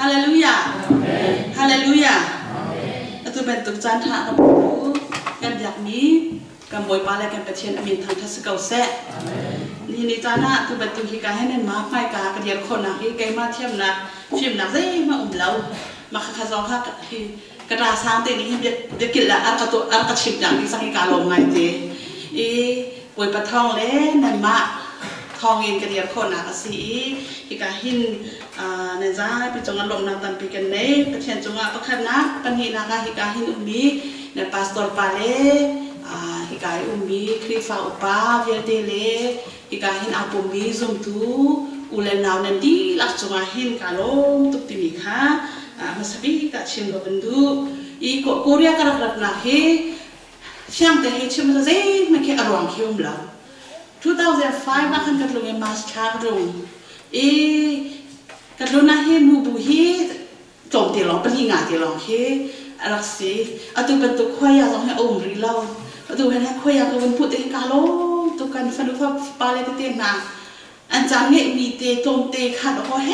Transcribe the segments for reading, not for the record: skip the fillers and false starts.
ฮาเลลูยาฮาเลลูยาตุเป็นตุกจันทร์นะพูกันอยากนี้กันบอยปาเลยกันประเทศอเมริกาทัศเกาเซ่นี่ในจานะตุเป็นตุกที่การให้เน้นมาไฟกากระเดียดคนนะที่ไกลมาเทียมนะฟิล์มนะเฮ้ยมาเรามาข้าซองข้ากระดาษสามเตนี่ให้เด็กกินละอันกระชิบอย่างที่สังการลงไงเตบอยปะทองเล่นนั่นมาทองเงินกระเดียดคนนะก็สีที่การหินในใจเป็นจงอารมณ์นำตันปีกันเน่ประเทศจงอาประคันนักปัญหาการฮิกาหินมีในพาสตอร์ปาเล่ฮิกามีคริฟาอุปาเวลเดเล่ฮิกาหินอาปุมีซุมตูอุเลนาวนันดีลักจงอาหินกาลงตุกติมิค่ะมาสับฮิกาชิมกับบันดูอีโคเรียกระดับนักเฮช่างแต่เฮชิมจะเจ๊ไม่แค่อารมณ์เขี้ยวเรา2005มาคันกัดลงยังมาสชาร์ลงกัดลงนะเฮนูบุฮีจมตีหลงเป็นที่งานตีหลงเฮรักษีอะตุเป็นตุกควายาต้องให้อมรีเล่าอะตุให้ควายาก็เป็นพูดเองกาโลตุกันฟันดูฟ้าปาเลตเตียนนาอันจานเงยมีเตจมเตขัดโอ้เฮ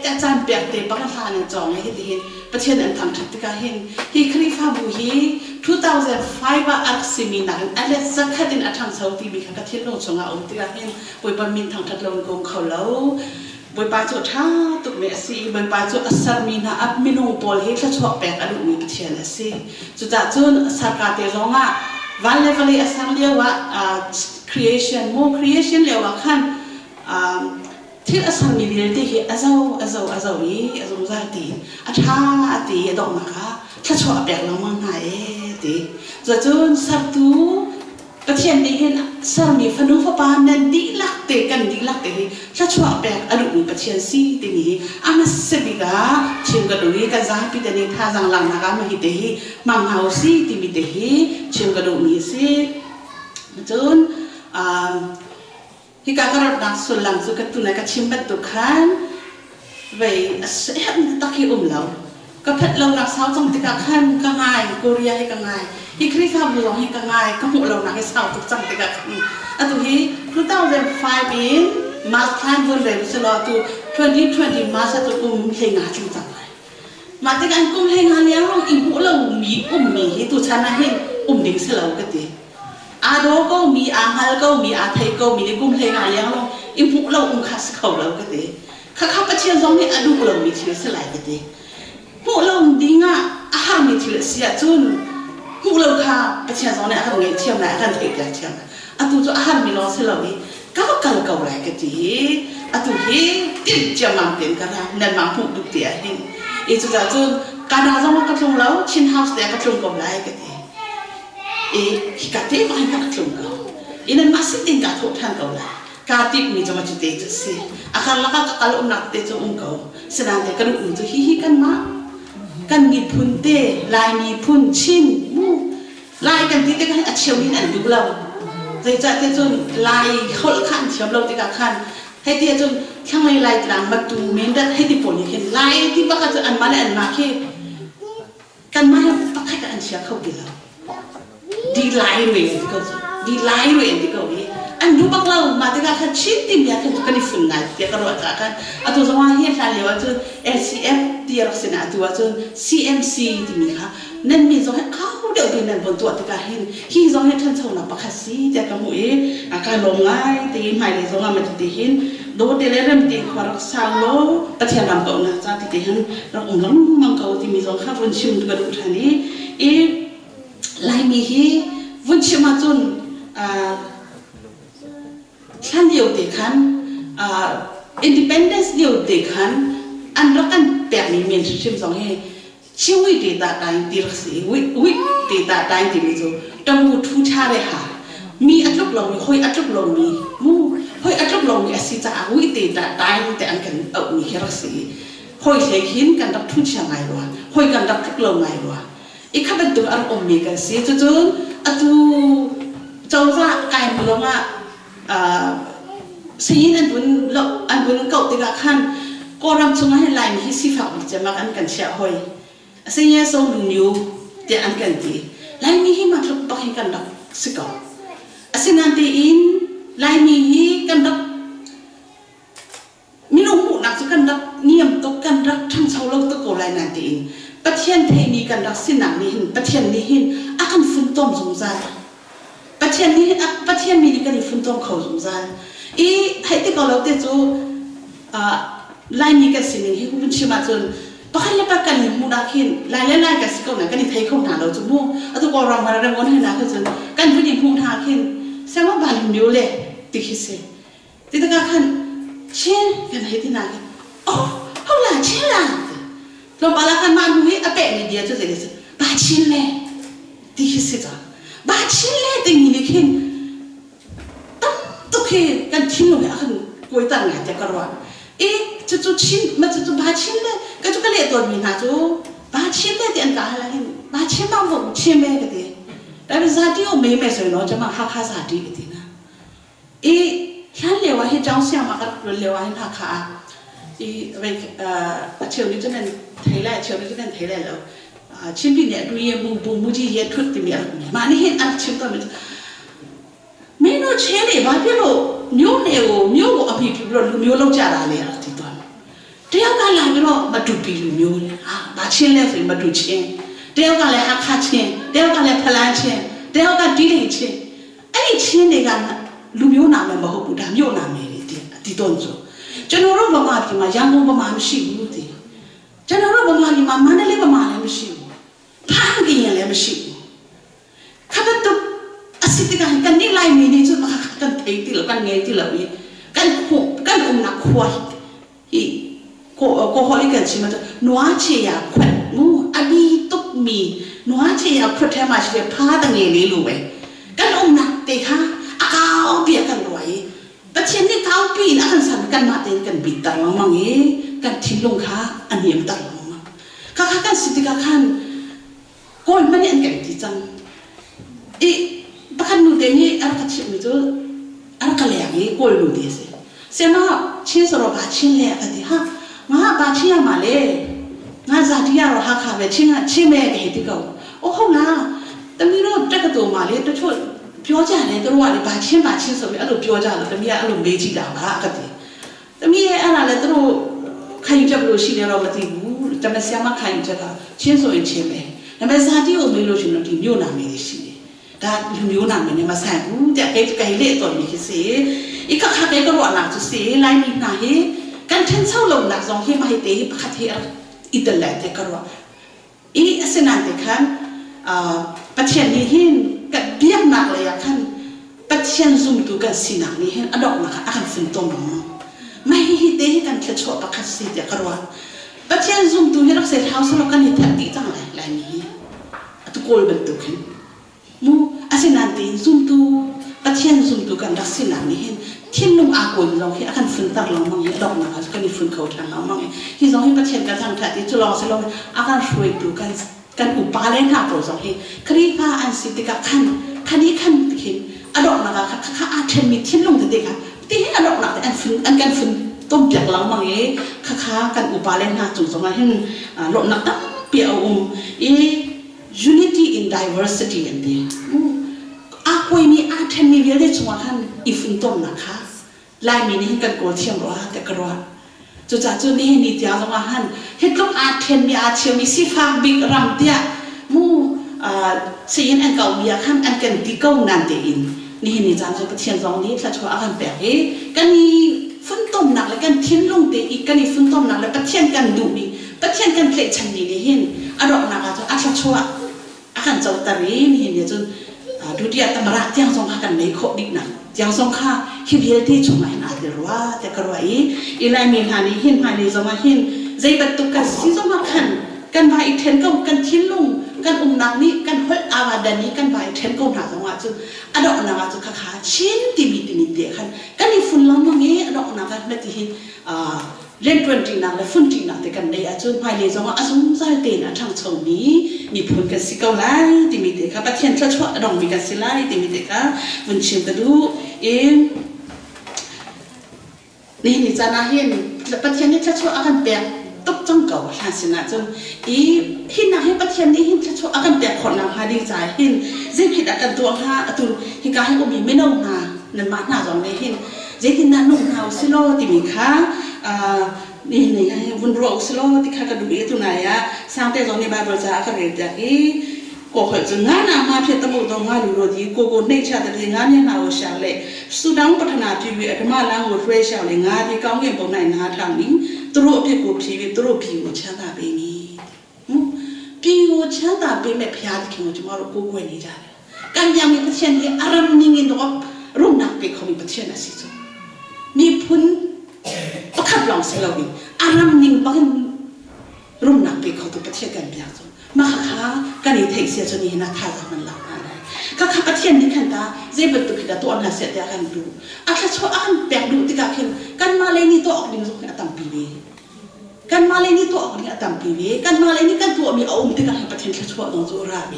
อาจารย์เปียกเตปักทานจองให้เห็นประเทศอันทำทัดกาเห็นฮีคริฟ้าบุฮี2005ว่าอักษิมินันอันเล็กสักแค่ดินอัฐังเสาตีบีขัดเทียนลงสงอาอมติกาเห็นบอยบามินทางทัดลงกงเขาเล่าบอยปาจุดท่าตุกเมสีบอยปาจุดอัศมีนาอับมินุปอลเฮถ้าชอบแปลกอรุณมีประเทศละสิจุดจากจุดสักการเตจงอ่ะวันเลเวลอัศเรียกว่าcreation โม creation เรียกว่าขั้นที่อัศมีเรียกที่อาเจ้าวีอาเจ้าใจตีอัฐาตีดอกมาค่ะถ้าชอบแปลกเรามั่งไงตีจุดจุดสักตูประเทศนี้เห็นสามีฟันดูฟ้าปานนั่นดีลักเตกันดีลักเตะถ้าชัวร์แปลกอรุณประเทศซีตีนี้อามาเสบิกาชิมกระดูกกันจะให้พิจารณาท่าจังหลังนักมาฮิตเตะมังเฮาซีตีมิเตะชิมกระดูกนี้สิจนฮิกากระดักสุลังสุกัตุนักชิมบัตตุขันไว้เสียงตะกี้เราก็พัดลงนักสาวจังติกาขันกังไงโคเรียให้กังไงฮิคริฟาบุลองให้กังไงก็หัวเราหนักให้สาวตุกจังติกาขันอันตุฮี2005ปีมาสทันวันเร็วสลอตุ2020มาสตุเฮงาจุจังไงมาติกันเฮงาเลี้ยงลงอิบุเรามีฮิตุชนะเฮงดิ่งสลาวกันดีอาโดก็มีอาฮัลก็มีอาไทยก็มีเฮงาเลี้ยงลงอิบุเราคัสเขาเรากันดีข้าประเทศตรงนี้อดูเรามีที่สลายกันดีพวกเราดิ้งอาหารมีที่เสียจนพวกเราค่ะประชาชนเนี่ยอาการเงี้ยเทียมไหนอาการเทียมเทียมอาตุจะอาหารมีน้อยสิเรานี่ก็ว่ากันเก่าไรกันดีอาตุเฮติดจะมั่งเป็นกันนะนั่นมั่งพูดดุเดียเห็นอีจุดจนการอาจจะมากระทงเราชินเฮาส์แต่กระทงเก่าไรกันดีฮิกาเต้ไม่กระทงเก่านั่นมาสิติงกระทงท่านเก่าไรกาติบมีจะมาจุดเตจสิอาการละก็kalauนักเตจงเก่าแสดงแต่กระดูกจะฮิกันมากันมีพุนเตลายมีพุนชินมูลายกันที่เด็กให้อัดเชียวนี่อันดูเราใจจะเตจนลายเขาขันเชียวเราติกาขันให้เตจนข้างในลายตรังมาดูเมนดัดให้ติปนนี่เห็นลายที่บ้าก็จะอันมาและอันมาแค่กันมาให้ปักให้กันอันเชียวเขาดีแล้วดีลายเวงที่เขาดีลายเวงที่เขาดีอันดูบักเรามาติกาขันชิดติมยาขันกันดิฝุ่นไงเดี๋ยวก็รู้จักกันอันตัวสมัยเฮียนทานเลี้ยวจน LCF ที่รักษณะตัวจน CMC ที่มีค่ะนั่นมีสองให้เขาเดี๋ยวเป็นนั่นบนตัวติกาเห็นที่สองให้ท่านชาวนาปักสีแต่ก็มุ่งอาการลงง่ายตีไม่เลยสองมันจะตีเห็นโดดเดลเริ่มตีขวารักษาโลประเทศลำเก่านะจ้าที่เห็นเราองค์มังเก่าที่มีสองข้าวันชิมตัวดูท่านี้ลายมีฮีวันชิมมาจนท่านเดียวเด็กขันindependence เดียวเด็กขันอันรักกันแปลกนี่มีนชิมสองให้ชีวิตเด็กตาตายตีรักสีวิเด็กตาตายตีมิจูต้องมูทุชาเลยค่ะมีอัตลุกลงมีค่อยอัตลุกลงมีมูค่อยอัตลุกลงมีอาศิจ่าวิเด็กตาตายแต่อันกันมีแค่รักสีค่อยเสียหินกันรับทุชาไงวะค่อยกันรับทุกลงไงวะอีกข้าเป็นตัวอารมณ์มีกันสีจนอัตุเจ้าว่าไก่บุลงอ่ะสิ่งอันบุญเก่าติกาขันก็รำชงให้ลายมีสิฟักจะมากันเชียหอยสิ่งนี้ส่งดูนิวเดี๋ยวอันกันดีลายมีให้มาทุกปักให้กันดักสิก่อนสิ่งนั้นที่อินลายมีให้กันดักมีลงหมุนนักสุกันดักเงียบตกกันดักทั้งชาวโลก นั่นเองประเทศไทยนี้กันรักสินังนี้หินประเทศนี้หินอาการฝุ่นต้มสงสารประเทศนี้ประเทศมีกันฝุ่นต้มเขาสงสารอีให้ที่เขาเราเตจูลายนี้กันสิ่งนี้คุณผู้ชมจนปะให้ละปะกันหิมูนักหินลายกันสิ่งนั้นกันที่ไทยเขาหนาเราจะมู่อัตุกอรำมาเรื่องวันให้นักจนกันผู้หญิงผู้นักหินเสมาบานมิวเล่ติคิเสติตะกัน เช่นกันให้ที่ไหนโอ้เขาหลานเช่นหลานเราบาลากันมาดูให้อาเป็ดนี่เดียวจะเสร็จบาชินเล่ที่คิดสิจ้ะบาชินเล่ที่มีนี่ขึ้นตั้งตุกขึ้นกันทิ้งลงอ่ะกันกวยตั้งไงจะกระว่าจุดชินมันจุดบาชินเล่ก็จุดกันเลยตัวมีนะจูบาชินเล่ที่อันกาอะไรกันบาชินมาบอกชินเล่กันดีแต่เป็นซาติโอไม่ไม่สวยเนาะจะมาฮักซาติกันดีนะฉันเลี้ยวให้เจ้าเสียมากับเลี้ยวให้ท่าขาไปเชื่อมนี่จะเป็นไทยแลนด์เชื่อมนี่จะเป็นไทยแลนด์แล้วชิ้นพี่เนี่ยดูยังมูจีเยอะทุกทีเนี่ยมานี่เห็นอันชิ้นตัวมันไม่รู้เชื่อเลยว่าพี่เรามิวเนี่ยมิวอภิพิบเรามิวเราจะอะไรอ่ะที่ตัวเดี๋ยวกันเลยพี่เรามาดูปีมิวเนี่ยบาชิ้นเลยสิมาดูชิ้นเดี๋ยวกันเลยหักขาชิ้นเดี๋ยวกันเลยพลังชิ้นเดี๋ยวกันดีเลยชิ้นไอ้ชิ้นเนี่ยกันลูมิโอนามันบอกกูด่ามิโอนามันเลยที่ต้นโซ่ฉันรู้ว่ามาที่มายังรู้ว่ามาไม่ใช่รู้ที่ฉันรู้ว่ามาที่มามันเลยว่ามาเลยไม่ใช่พากินเลยไม่ใช่ข้าพเจ้าอาศัยที่กันนี่ไล่มีนี่จุดมากันเทติแล้วกันเงี้ยที่เราอีกันขู่กันนักขวายอีก็ฮอลิกันใช่ไหมจ๊ะนัวเชียขวัญมูอดีตุกมีนัวเชียขวัญแทมาเชียพาตั้งเงี้ยนี่รู้ไหมกันนักเตะค่ะก้าวเบียกันรวยแต่เช่นนี้ก้าวปีนอาการสั่นกันมาเต็นกันบิดตังมังเอ๋กันทิ้งลงค่ะอันนี้มันตังมังข้ากันสิทธิการก้อนมันเนี่ยกันที่จังบักนูเดนี่อะไรกันชิมิจูอะไรกันเลยอย่างนี้ก้อนนูเดสิเสียมาชิ้นสระบาชิ้นเลยกันที่ฮะมาบาชิ้นยามาเลยงานจัดที่ยาเราหาข้าวไปชิ้นแม่เด็กที่เขาโอ้เขาหน้าแต่มีรถจักรตัวมาเลยตัวช่วยပြောကြတယ်သူတို့ကလေဘာချင်းဆိုပြီးအဲ့လိုပြောကြတယ်တမီးကအဲ့လိုမေးကြည့်တာပါကတည်းတမီးရဲ့အဲ့ဒါလေသူတို့ခံယူချက်ဘယ်လိုရှိလဲတော့မသိဘူးတမက်ဆရာမခံယူချက်ကချင်းဆိုရင်ချင်းပဲဒါပေမဲ့ဇာတိကိုမေးလို့ရှိရင်ဒီမြို့နာမည်တွေရှိတယ်ဒါလူမျိုးနာမည်နဲ့မဆိုင်ဘူးတဲ့ကိလေတော့မြည်စေอีกข้าကတော့အနာသူစေလိုက်မိနာဟေကန်ထန်ဆောက်လုံးနာဆောင်ဟေမဟေတေပခတ်ဟေอิตาลีတဲ့ကတော့အစနန်တဲ့ခံปัจจัยนี้เห็นกับเบี้ยหนักเลยอะคันปัจจัยซุ่มตัวกันสินักนี้เห็นอดอกนะคะอาการฝุ่นตมไม่ให้เตะกันแค่ชอบประคับสิเดียกระว่าปัจจัยซุ่มตัวเห็นรักเสียเท้าสลับกันเห็นแทบตีจังเลยลายนี้ตุกโกลเป็นตุกเห็นมูอาศัยนันตีซุ่มตัวปัจจัยซุ่มตัวกันรักสินักนี้เห็นที่นุ่งอากุลเราเห็นอาการฝุ่นตักเรามั่งเห็นดอกนะคะกันฝุ่นเขาทางเรามั่งเห็นที่เราเห็นปัจจัยกันทางแท้ที่จะลองเสร็จเราอาการช่วยตัวกันอุปาเลน่าโปรดสองเฮครีพาอันสิติกาคันนี้คันเห็นอดอกนะคะข้าอาเทนมีทิ้งลงเด็กค่ะที่ให้อดอกหนักแต่อันกันฟื้นต้มเปียกหลังมังเอ๋ข้ากันอุปาเลน่าจุดสองให้หลบหนักตั้งเปียกunity in diversity อันเดียวอาคุยมีอาเทนมีเวลาจังหวะฮันอีฟื้นต้มนะคะลายมีนี่กันโกเทียมรัวแต่กระว่าจุดจ่าจุดนี้นี่เดียวจังหวะฮันเฮ็ดลูกอาเทนมีอาเชียวมีสีฟ้าบิ๊กรำเดียมูเสียงอันเก่ามีขั้นอันกันที่เก่านั่นเองนี่นี่จานจะไปเทียนสองนี้ถ้าชัวร์อาการแบบนี้กันนี่ฟื้นต้มหนักแล้วกันทิ้งลงเตะอีกกันนี่ฟื้นต้มหนักแล้วไปเทียนกันดูนี่ไปเทียนกันเพลชันนี่นี่เห็นอารมณ์หนักจะอาชัวร์อาการเจ้าตารีนี่เนี่ยจนดูดีแต่มารักที่ยังสงฆ์กันไม่ครบดิกนักยังสงฆ์ฮิบเยลที่ชงไม่น่าเดือดว่าแต่กระไรอีไลมีหานี่เห็นหานี่จะมาเห็นใจบัดตุกันซีจะมาขันกันไปอีกเทนก็กันทิ้งลงกันนักนี้กันหัวอาวาดันนี้กันไปเทนก็หนักจังหวะจุดอดอกนักจุดขาชิ้นติมิเดียกันกันนี่ฝุ่นล้อมมังเงี้ยอดอกนักกันไม่ที่เล่นดนตรีนักและฝุ่นจริงนักแต่กันได้จุดไปเลยจังหวะสงสัยเต้นทางชงนี้มีผลกันสิเกาไล่ติมิเดียค่ะประเทศชั่วๆดองมีกันสิไล่ติมิเดียค่ะมันเชื่อกันดูนี่จะน่าเห็นประเทศนี้ชั่วๆอาการแปลกตกจังเก่าทางสินะจนหินนะให้ประเทศนี้หินชั่วอาการแปลกคนนำหาดีใจหินเจ็บผิดอาการตัวหาตุนหินการให้อมีไม่นุ่งหานั่นมาหน้าจอมเลยหินเจ็บหินนั่นนุ่งหาสิโลติมิค่ะ นี่วันรอสโลที่ข้าก็ดูตัวไหนอะสร้างแต่ตอนนี้บาบจะอะไรจะก็เคยจะงานมาเพื่อตะมุตงานดูรดีกูในชาติที่งานเนี่ยน่าอุชาเลยสุดท้ายพัฒนาชีวิตธรรมะล้างหัวเฟรชเลยงานที่เขาเงินปนในนาทางนี้ตัวพี่กูชีวิตตัวพี่กูชาติเป็นมีพี่กูชาติเป็นแบบพิจารณาที่มันจะมาลูกกูนี่จ้ะการยังมีประเทศนี้อารมณ์นิ่งตัวรุ่งนักเป็นเขามีประเทศนั้นสิจ้ะมีพุ่นประคับลองสลาวิอารมณ์นิ่งบางรุ่งนักเป็นเขาตัวประเทศกันอย่างจ้ะมาค่ะกันอีเทคเสียจนนี่นะท่าจะมันหลับอะไรก็ข้าประเทศนี้ขันตาเจ็บตุกิดตัวอันนั้นเสียแต่กันดูอาจจะช่วยอันแปลกดูที่กันกันมาเลยนี่ตัวออกดิ้งสุขอัตมปีเวกันมาเลยนี่ตัวออกดิ้งอัตมปีเวกันมาเลยนี่กันตัวมีเอาที่กันให้ประเทศช่วยน้องจูราเว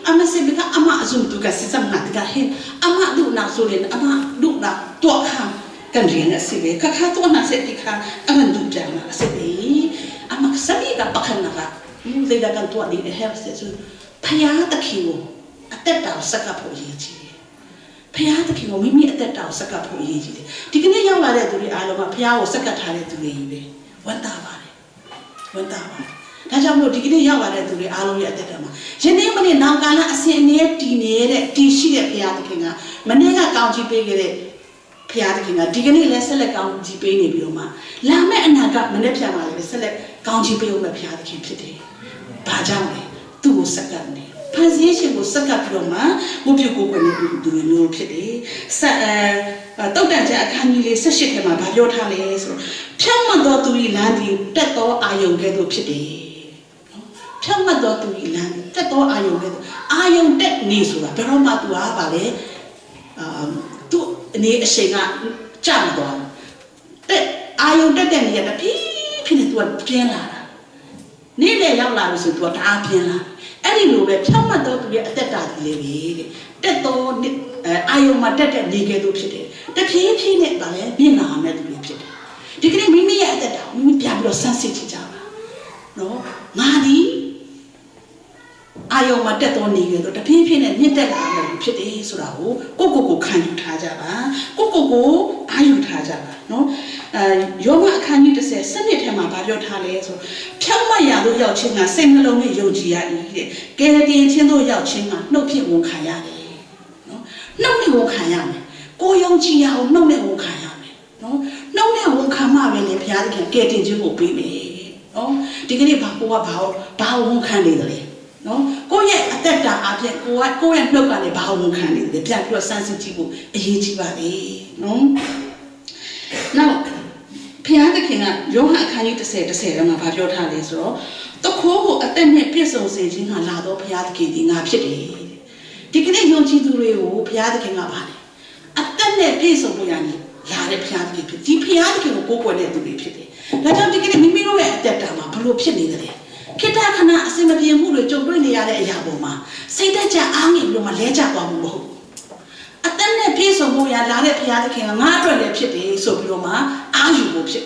อามาเสบิกอามาจุ่มตุกันสิจังหัดกันเห็นอามาดูนักสุรินอามาดูนักตัวข้างกันเรียนสิเวข้าตัวนั้นเสบิกาอามันดูจังนะสิเวอามาสบิกาปักขันนะคะมูเดดักันตัวนี้เฮลเสียจนพยาตะคิวอัตตาสักกับผู้ยิ่งจีพยาตะคิวไม่มีอัตตาสักกับผู้ยิ่งจีที่กันยังว่าเรื่องตัวนี้อารมณ์พยาสักกับทาร์ตัวนี้เว้ยวันตาบาร์ถ้าจำเราที่กันยังว่าเรื่องตัวนี้อารมณ์อัตตามาเช่นนี้มันเนี่ยนังการละเสียเนี่ยตีเนี่ยตีชีเนี่ยพยาตะคิวมันเนี่ยก็กาวจีเป้กันเลยพยาตะคิวที่กันเนี่ยเลสเล็กกาวจีเป้เนี่ยบิโอมาลาแม่อนาคตมันเนี่ยพยามาเลสเล็กกาวจีเป้เอามาพยาตะคิวพิเศษบ้าจังเลยตัวสักกันเนี่ยพาเสียชีวิตสักกับเรามาบุพกูคนนี้ดูนู่นพิเศษต้องแต่จะขันยี่เลยสักชิ้นมาบาร์โยธาเลยสุดเชื่อมันตัวตุยลานดีแต่ตัวอายุเกิดดูพิเศษเชื่อมันตัวตุยลานแต่ตัวอายุเกิดอายุเด็กนี่สุดแต่เรามาตัวบาเลยตัวนี่เสียงจำตัวแต่อายุเด็กเนี่ยแต่พี่เนี่ยตัวเปลี่ยนละนี่เลยยังลาวิสุทธิ์ตัวตาเพียงละไอ้นี่รู้แบบช่างมันตัวตัวอัตตาดีเลยแต่ตัวอายุมาแต่ดีเกิดดูผิดแต่พี่เนี่ยบาเลยมีหน้าเนี่ยดูผิดดิกรีมีมีอัตตามีพิจารณาสันสิจิจ้าเนาะมาดีอายุมาแต่ตัวนี้เกิดแต่พี่เนี่ยมีแต่ละเนี่ยผิดสุดแล้วกูขันอยู่ท่าจ้าบ้ากูอายุท่าจ้าบ้าเนาะโยมขันอยู่แต่เสียสนิทมาบาร์โยธาเลยสุดเชื่อมายาดูยาวชิงอ่ะเส้นเราเนี่ยโยจีอ่ะอีกเกณฑ์ดีเช่นดูยาวชิงอ่ะนกพี่วงขายาเลยเนาะนกเนี่ยวงขายาไหมกูยงจียาวนกเนี่ยวงขายาไหมเนาะนกเนี่ยวงขามาเวลาพี่อาร์ตเกณฑ์ดีจริงกูปีเมย์เนาะที่กันนี่บากูว่าบ่าววงขันเลยเนาะกูยังอัตตาอาเพียกูยังนกกันเลยบ่าววงขันเลยพี่อาร์ตว่าสันสิจิกูยี่จีบาเลยเนาะnowพยาตะคิงอ่ะโยหะขันยี่เตเสแล้วมาพาโยธาเลยสุดตะโคกูอัตตาเนี่ยเพียรส่งเสียจริงหาลาโตพยาตะคิงดีงาผิดเลยที่กันเนี่ยโยจีดูเลยโอ้พยาตะคิงอ่ะบ้านอัตตาเนี่ยเพียรส่งบุญญาณีลาเลยพยาตะคิงผิดที่พยาตะคิงกูกวนเนี่ยดูเลยผิดเลยแล้วจำที่กันเนี่ยไม่รู้ว่าอัตตามาพลุผิดนี่เลยคิดได้ขนาดสิ่งแบบยังพูดเลยจงด้วยเนี่ยอะไรอย่างบ่มาสิ่งที่จะอ้างอิงลงมาเลี้ยจากความโมโหอัตตาเนี่ยพี่สมบูรณ์ยาลาเนี่ยพยาตะคิงงาด้วยเนี่ยผิดเลยสุดลงมาอ้างอยู่บ่ผิด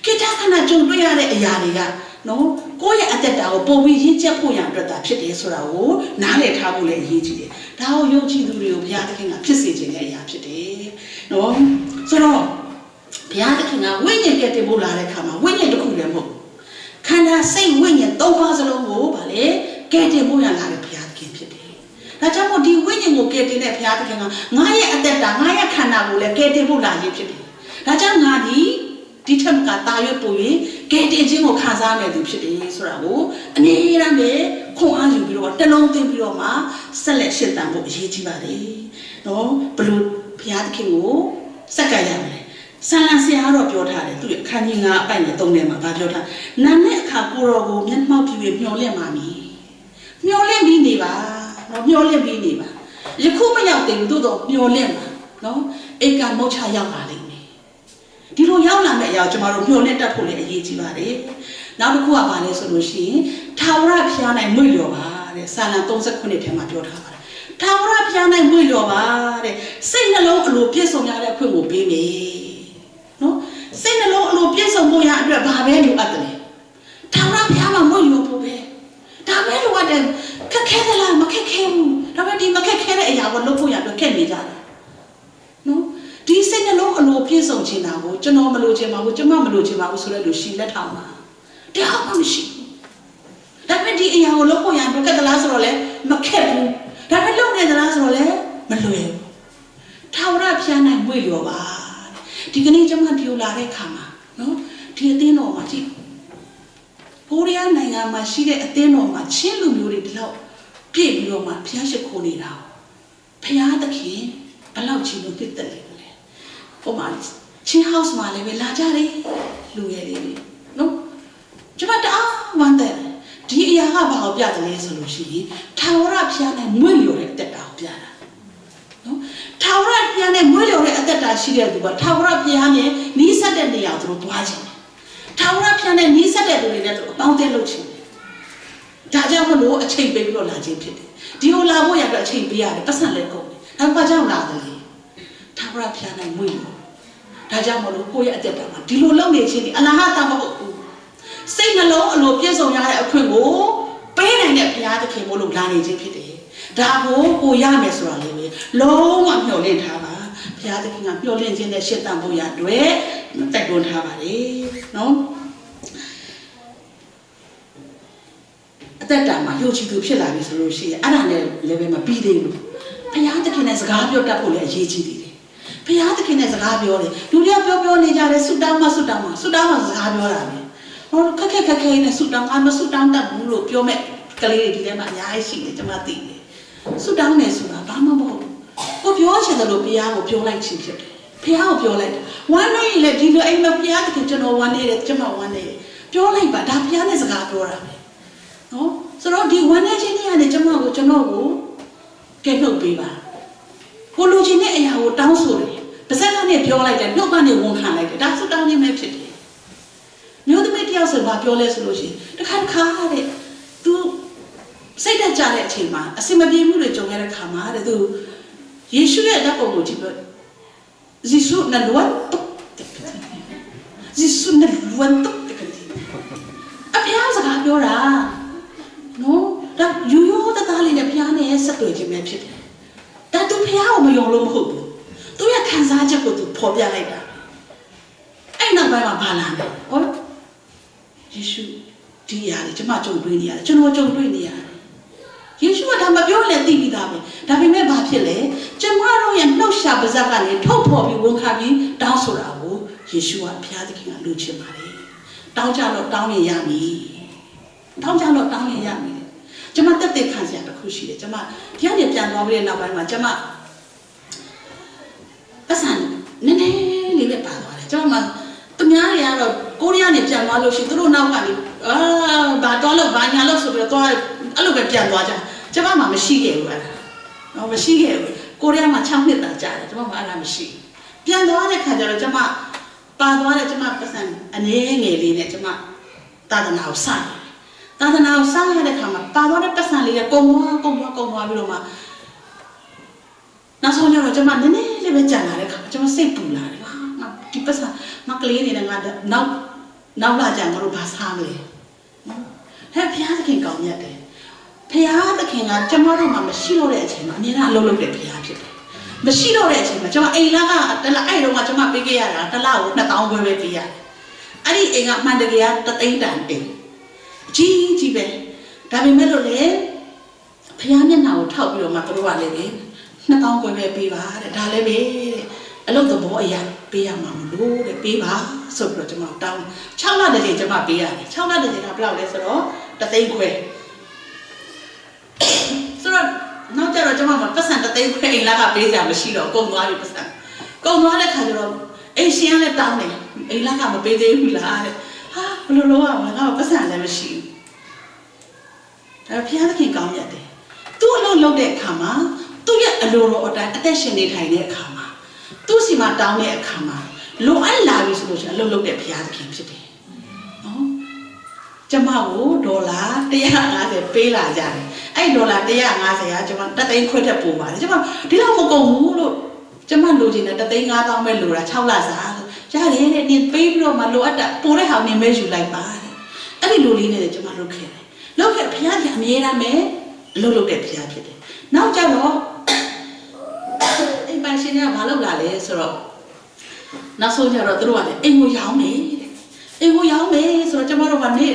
คิดได้ขนาดจงด้วยอะไรอย่างนี้กันเนาะกูยังอัตตาကိုပုံပြီးရင်းချက်ဖို့ရအတွက်တာဖြစ်တယ်ဆိုတာကိုနားလည်ထားဖို့လည်းအရေးကြီးတယ်ဒါကိုယုံကြည်သူတွေကိုဘုရားသခင်ကဖြစ်စေခြင်းတဲ့အရာဖြစ်တယ်เนาะဆိုတော့ဘုရားသခင်ကဝိညာဉ်ပြည့်တင်ဖို့လာတဲ့အခါမှာဝိညာဉ်တစ်ခုလည်းမဟုတ်ခန္ဓာစိတ်ဝိညာဉ်သုံးပါးစလုံးကိုဗာလေကဲတင်ဖို့ရလာတဲ့ဘုရားသခင်ဖြစ်တယ်ဒါကြောင့်မို့ဒီဝိညာဉ်ကိုကဲတင်တဲ့ဘုရားသခင်ကငါရဲ့အတ္တငါရဲ့ခန္ဓာကိုလည်းကဲတင်ဖို့လာခြင်းဖြစ်တယ်ဒါကြောင့်ငါဒီထက်ကတာရွတ်ပို့ရင်ကဲတင်ခြင်းကိုခံစားနေသူဖြစ်တယ်ဆိုတာကိုအနေနဲ့ပဲခွန်အားယူပြီးတော့တလုံးသိပြီးတော့မှဆက်လက်ရှင်းတန်ဖို့အရေးကြီးပါတယ်နော်ဘလို့ဘုရားသခင်ကိုစက္ကန့်ရမယ်ဆာလံဆရာကတော့ပြောထားတယ်သူအခန်းကြီး9အပိုက်နဲ့3ထဲမှာဗာပြောထားနာနဲ့အခါကိုတော်ကိုမျက်မှောက်ပြုပြီးမျောလင့်ပါမည်မျောလင့်ပြီးနေပါနော်မျောလင့်ပြီးနေပါယခုမရောက်သေးဘူးသို့တော့မျောလင့်ပါနော်ဧကမုတ်ချရောက်ပါလိမ့်မယ်ဒီလိုရောက်လာတဲ့အရာကျွန်တော်တို့မျောလင့်တတ်ဖို့လည်းအရေးကြီးပါတယ်နောက်တစ်ခုကဘာလဲဆိုလို့ရှိရင်ထာဝရဘုရား၌မွေ့လျော်ပါတဲ့ဆာလံ39ထဲမှာပြောထားပါတယ်ထာဝရဘုရား၌မွေ့လျော်ပါတဲ့စိတ်နှလုံးအလိုပြည့်စုံရတဲ့အခွင့်ကိုပေးမယ်နော်စိတ်နှလုံးအလိုပြည့်စုံဖို့ရအတွက်ဘာပဲလိုအပ်တယ်ထာဝရဘုရားမှာမွေ့လျော်ဖို့ပဲဒါပဲလိုအပ်တယ်ခက်ခဲသလားမခက်ခဲဘူးဒါပေမဲ့ဒီမခက်ခဲတဲ့အရာကိုလုပ်ဖို့ရအတွက်ခက်နေကြတယ်နော်ဒီစိတ် စိတ်နှလုံးအလိုပြည့်စုံချင်တာကိုကျွန်တော်မလိုချင်ပါဘူးကျွန်မမလိုချင်ပါဘူးဆိုတဲ့လူရှိလက်ထောင်ပါတရားမှမရှိဘူးဒါပေမဲ့ဒီအရာကိုလုပ်ဖို့ရန်ခက်သလားဆိုတော့လေမခက်ဘူးဒါပေမဲ့လုပ်နေသလားဆိုတော့လေမလွယ်ဘူးထာဝရဘုရား၌မွေ့လျော်ပါဒီကနေ့ကျွန်မဒီလိုလာတဲ့ခါမှာနော်ဒီအသင်းတော်မှာကြည့်ကိုရီးယားနိုင်ငံမှာရှိတဲ့အသင်းတော်မှာချင်းလူမျိုးတွေဒီလောက်ပြည့်ပြီးတော့မှဘုရားရှိခိုးနေတာဘုရားသခင်ဘယ်လောက်ချီးလို့ပြည့်တယ်လဲဟိုမှာချင်း house မှာလည်းပဲလာကြတယ်လူငယ်လေးတွေနော်ကျွန်မတအားဝမ်းတယ်ဒီအရာကဘာကိုပြတယ်လဲဆိုလို့ရှိရင်ထာဝရဘုရားနဲ့မွေ့လျော်တဲ့အသက်တာကိုပြတာနော်ထာဝရဘုရားနဲ့မွေ့လျော်တဲ့အသက်တာရှိတဲ့သူကထာဝရဘုရားနဲ့နီးစပ်တဲ့နေရာကိုသူတို့သွားခြင်းထာဝရဘုရားနဲ့နီးစပ်တဲ့သူတွေနဲ့သူအပေါင်းအသင်းလုပ်ခြင်းဒါကြောင့်မလို့အချိန်ပေးပြီးတော့လာခြင်းဖြစ်တယ်ဒီလိုလာဖို့ရတော့အချိန်ပေးရတယ်ပတ်စံလည်းကုန်တယ်ဒါဘာကြောင့်လာတယ်လဲထာဝရဘုရားနဲ့မွေ့လျော်ဒါကြောင့်မလို့ကိုယ့်ရဲ့အသက်တာမှာဒီလိုလုပ်နေခြင်းဒီအလဟတာမဟုတ်ဘူးစိတ်နှလုံးအလိုပြည့်စုံရတဲ့အခွင့်ကိုပေးနိုင်တဲ့ဘုရားသခင်မို့လို့လာနေခြင်းဖြစ်တယ်ဒါကိုရမယ်ဆိုတာလေးပဲလုံးဝမျှော်လင့်ထားပါဘုရားသခင်ကမျှော်လင့်ခြင်းနဲ့ရှင်းတန်ဖို့ရအတွက်တိုက်တွန်းထားပါတယ်နော်အသက်တာမှာယုံကြည်သူဖြစ်လာပြီဆိုလို့ရှိရင်အဲ့ဒါနဲ့လည်းပဲမပြီးသေးဘူးဘုရားသခင်နဲ့စကားပြောတတ်ဖို့လည်းအရေးကြီးသေးတယ်ဘုရားသခင်နဲ့စကားပြောတယ်လူတွေကပြောနေကြတယ်ဆုတောင်းမှစကားပြောတာပဲဟောခက်ခဲနဲ့ဆုတောင်းမဆုတောင်းတတ်ဘူးလို့ပြောမဲ့ကလေးတွေဒီထဲမှာအများကြီးရှိတယ်ကျွန်မသိတယ်ဆုတောင်းနေဆိုတာဘာမှမဟုတ်ဘူးကိုပြောချင်တယ်လို့ဘုရားကိုပြောလိုက်ခြင်းဖြစ်တယ်ဘုရားကိုပြောလိုက်တယ်ဝမ်းနေရင်လည်းဒီလိုအိမ်မှာဘုရားသခင်ကျွန်တော်ဝမ်းနေတယ်ကျွန်မဝမ်းနေတယ်ပြောလိုက်ပါဒါဘုရားနဲ့စကားပြောတာပဲနော်ဆိုတော့ဒီဝမ်းနေခြင်းတွေကနေကျွန်တော်ကိုကဲနှုတ်ပေးပါကိုလူချင်းတဲ့အရာကိုတောင်းဆိုတယ်ပါဇက်ကနေပြောလိုက်တယ်နှုတ်ကနေဝန်ခံလိုက်တယ်ဒါဆုတောင်းခြင်းပဲဖြစ်တယ်မျိုးသမီးတယောက်ဆိုဘာပြောလဲဆိုလို့ရှိရင်တခါတဲ့သူစိတ်တက်ကြတဲ့အချိန်မှာအစင်မပြေမှုတွေကြုံရတဲ့ခါမှာတဲ့သူယေရှုရဲ့ဓာတ်ပုံကိုကြည့်ပြောယေရှုနဲ့လွတ်တော့ယေရှုနဲ့လွတ်တော့တကယ်အဖေစကားပြောတာနော်ဒါယူတသားလေးနဲ့ဖျားနဲ့ဆက်တွေ့ခြင်းပဲဖြစ်တယ်ဒါသူဖျားကိုမယုံလို့မဟုတ်ဘူးသူရဲ့ခံစားချက်ကိုသူဖော်ပြလိုက်တာအဲ့နောက်ပိုင်းမှာဘာလာလဲဟောယေရှုဒီຢာလေကျွန်မကြုံတွေ့နေရတယ်ကျွန်တော်ကြုံတွေ့နေရတယ်ယေရှုကဒါမပြောလဲသိပြီးသားပဲဒါပေမဲ့ဘာဖြစ်လဲကျွန်မတို့ရဲ့နှုတ်ရှာပါးစပ်ကနေထုတ်ဖော်ပြီးဝန်ခံပြီးတောင်းဆိုတာကိုယေရှုကဘုရားသခင်ကလူချင်ပါတယ်တောင်းကြတော့တောင်းရင်ရမည်တောင်းကြတော့တောင်းရင်ရမည်ကျွန်မတက်တဲ့ခံစရာတစ်ခုရှိတယ်ကျွန်မဒီကနေပြန်သွားပြီးတဲ့နောက်ပိုင်းမှာကျွန်မပတ်စံနည်းနည်းလေးနဲ့ပါသွားတယ်ကျွန်မသူများတွေကတော့ကိုရီးယားနေပြန်သွားလို့ရှိရင်သူတို့နောက်ကနေဘာတော့လို့ဘာညာလို့ဆိုပြီးတော့အဲ့လိုပဲပြန်သွားကြကျွန်မမှမရှိခဲ့ဘူးအဲ့ဒါတော့မရှိခဲ့ဘူးကိုရီးယားမှာ6နှစ်တာကြာတယ်ကျွန်မမှအဲ့ဒါမရှိပြန်သွားတဲ့ခါကျတော့ကျွန်မပါသွားတဲ့ကျွန်မပတ်စံအနေငယ်လေးနဲ့ကျွန်မသာသနာကိုစတယ်သာသနာကိုစရတဲ့ခါမှာပါသွားတဲ့ပတ်စံလေးကကုံသွားပြီးတော့မှနောက်ဆုံးကျတော့ကျွန်မနည်းနည်းလေးပဲကြာလာတဲ့ခါမှာကျွန်မစိတ်ပူလာတယ်ဒီပတ်စံမကလေးနေနဲ့ငါနောက်လာကြငါတို့ဘာစားမလဲနော်ဟဲ့ဘုရားသခင်ကောင်းမြတ်တယ်ဘုရားသခင်ကကျွန်တော်တို့မှမရှိတော့တဲ့အချိန်မှာအမြဲတမ်းအလုပ်လုပ်တဲ့ဘုရားဖြစ်တယ်မရှိတော့တဲ့အချိန်မှာကျွန်မအိမ်လာကတလားအဲ့တော့ကကျွန်မပေးခဲ့ရတာတစ်လကို2000ပဲပေးရတယ်အဲ့ဒီအိမ်ကအမှန်တကယ်က3သိန်းတန်အိမ်ကြီးပဲဒါပေမဲ့လို့လေဘုရားမျက်နှာကိုထောက်ပြီးတော့မှတို့ကလည်းပဲ2000ပဲပေးပါတဲ့ဒါလည်းပဲအလုပ်သဘောအရာပေးရမှာမလို့တဲ့ပေးပါဆိုပြီးတော့ကျွန်မတောင်း6လတည်းကျွန်မပေးရတယ်6လတည်းကဘယ်လောက်လဲဆိုတော့3သိန်းခွဲဆိုတော့နောက်ကျတော့ကျွန်မကပတ်စံ3သိန်းခွဲအိမ်လာကပေးစရာမရှိတော့ကုန်သွားပြီပတ်စံကုန်သွားတဲ့ခါကျတော့အိမ်ရှင်ကလည်းတောင်းတယ်အိမ်လာကမပေးသေးဘူးလားတဲ့ဟာဘယ်လိုလုပ်ရမလဲငါ့ပတ်စံလည်းမရှိဘူးဒါဘုရားသခင်ကောင်းမြတ်တယ်သူ့အလုပ်လုပ်တဲ့အခါမှာသူ့ရဲ့အလိုတော်အတိုင်းအသက်ရှင်နေထိုင်တဲ့အခါမှာသူ့စီမှာတောင်းတဲ့အခါမှာလိုအပ်လာပြီဆိုလို့ရှိရင်အလုပ်လုပ်တဲ့ဘုရားသခင်ဖြစ်တယ်နော်ကျမကိုဒေါ်လာ150ပေးလာကြတယ်အဲ့ဒေါ်လာ150ကကျမ3သိန်းခွဲထက်ပိုပါတယ်ကျမဒီလောက်မကုန်ဘူးလို့ကျမလိုချင်တဲ့3သိန်း5000ပဲလိုတာ6လစာလို့ရတယ်တဲ့နင်ပေးပြီးတော့မှလိုအပ်တာပိုတဲ့ဟာနင်ပဲယူလိုက်ပါတဲ့အဲ့ဒီလိုလေးနဲ့ကျမလုပ်ခဲ့တယ်လုပ်ခဲ့ဘုရားကအမြဲတမ်းပဲအလုပ်လုပ်တဲ့ဘုရားဖြစ်တယ်နောက်ကျတော့အိမ်ပိုင်ရှင်ကမလုပ်လာလဲဆိုတော့ နောက်ဆုံးကျတော့သူတို့ကလည်းအိမ်ကိုရောင်းမယ်တဲ့အိမ်ကိုရောင်းမယ်ဆိုတော့ကျမတို့ကနေ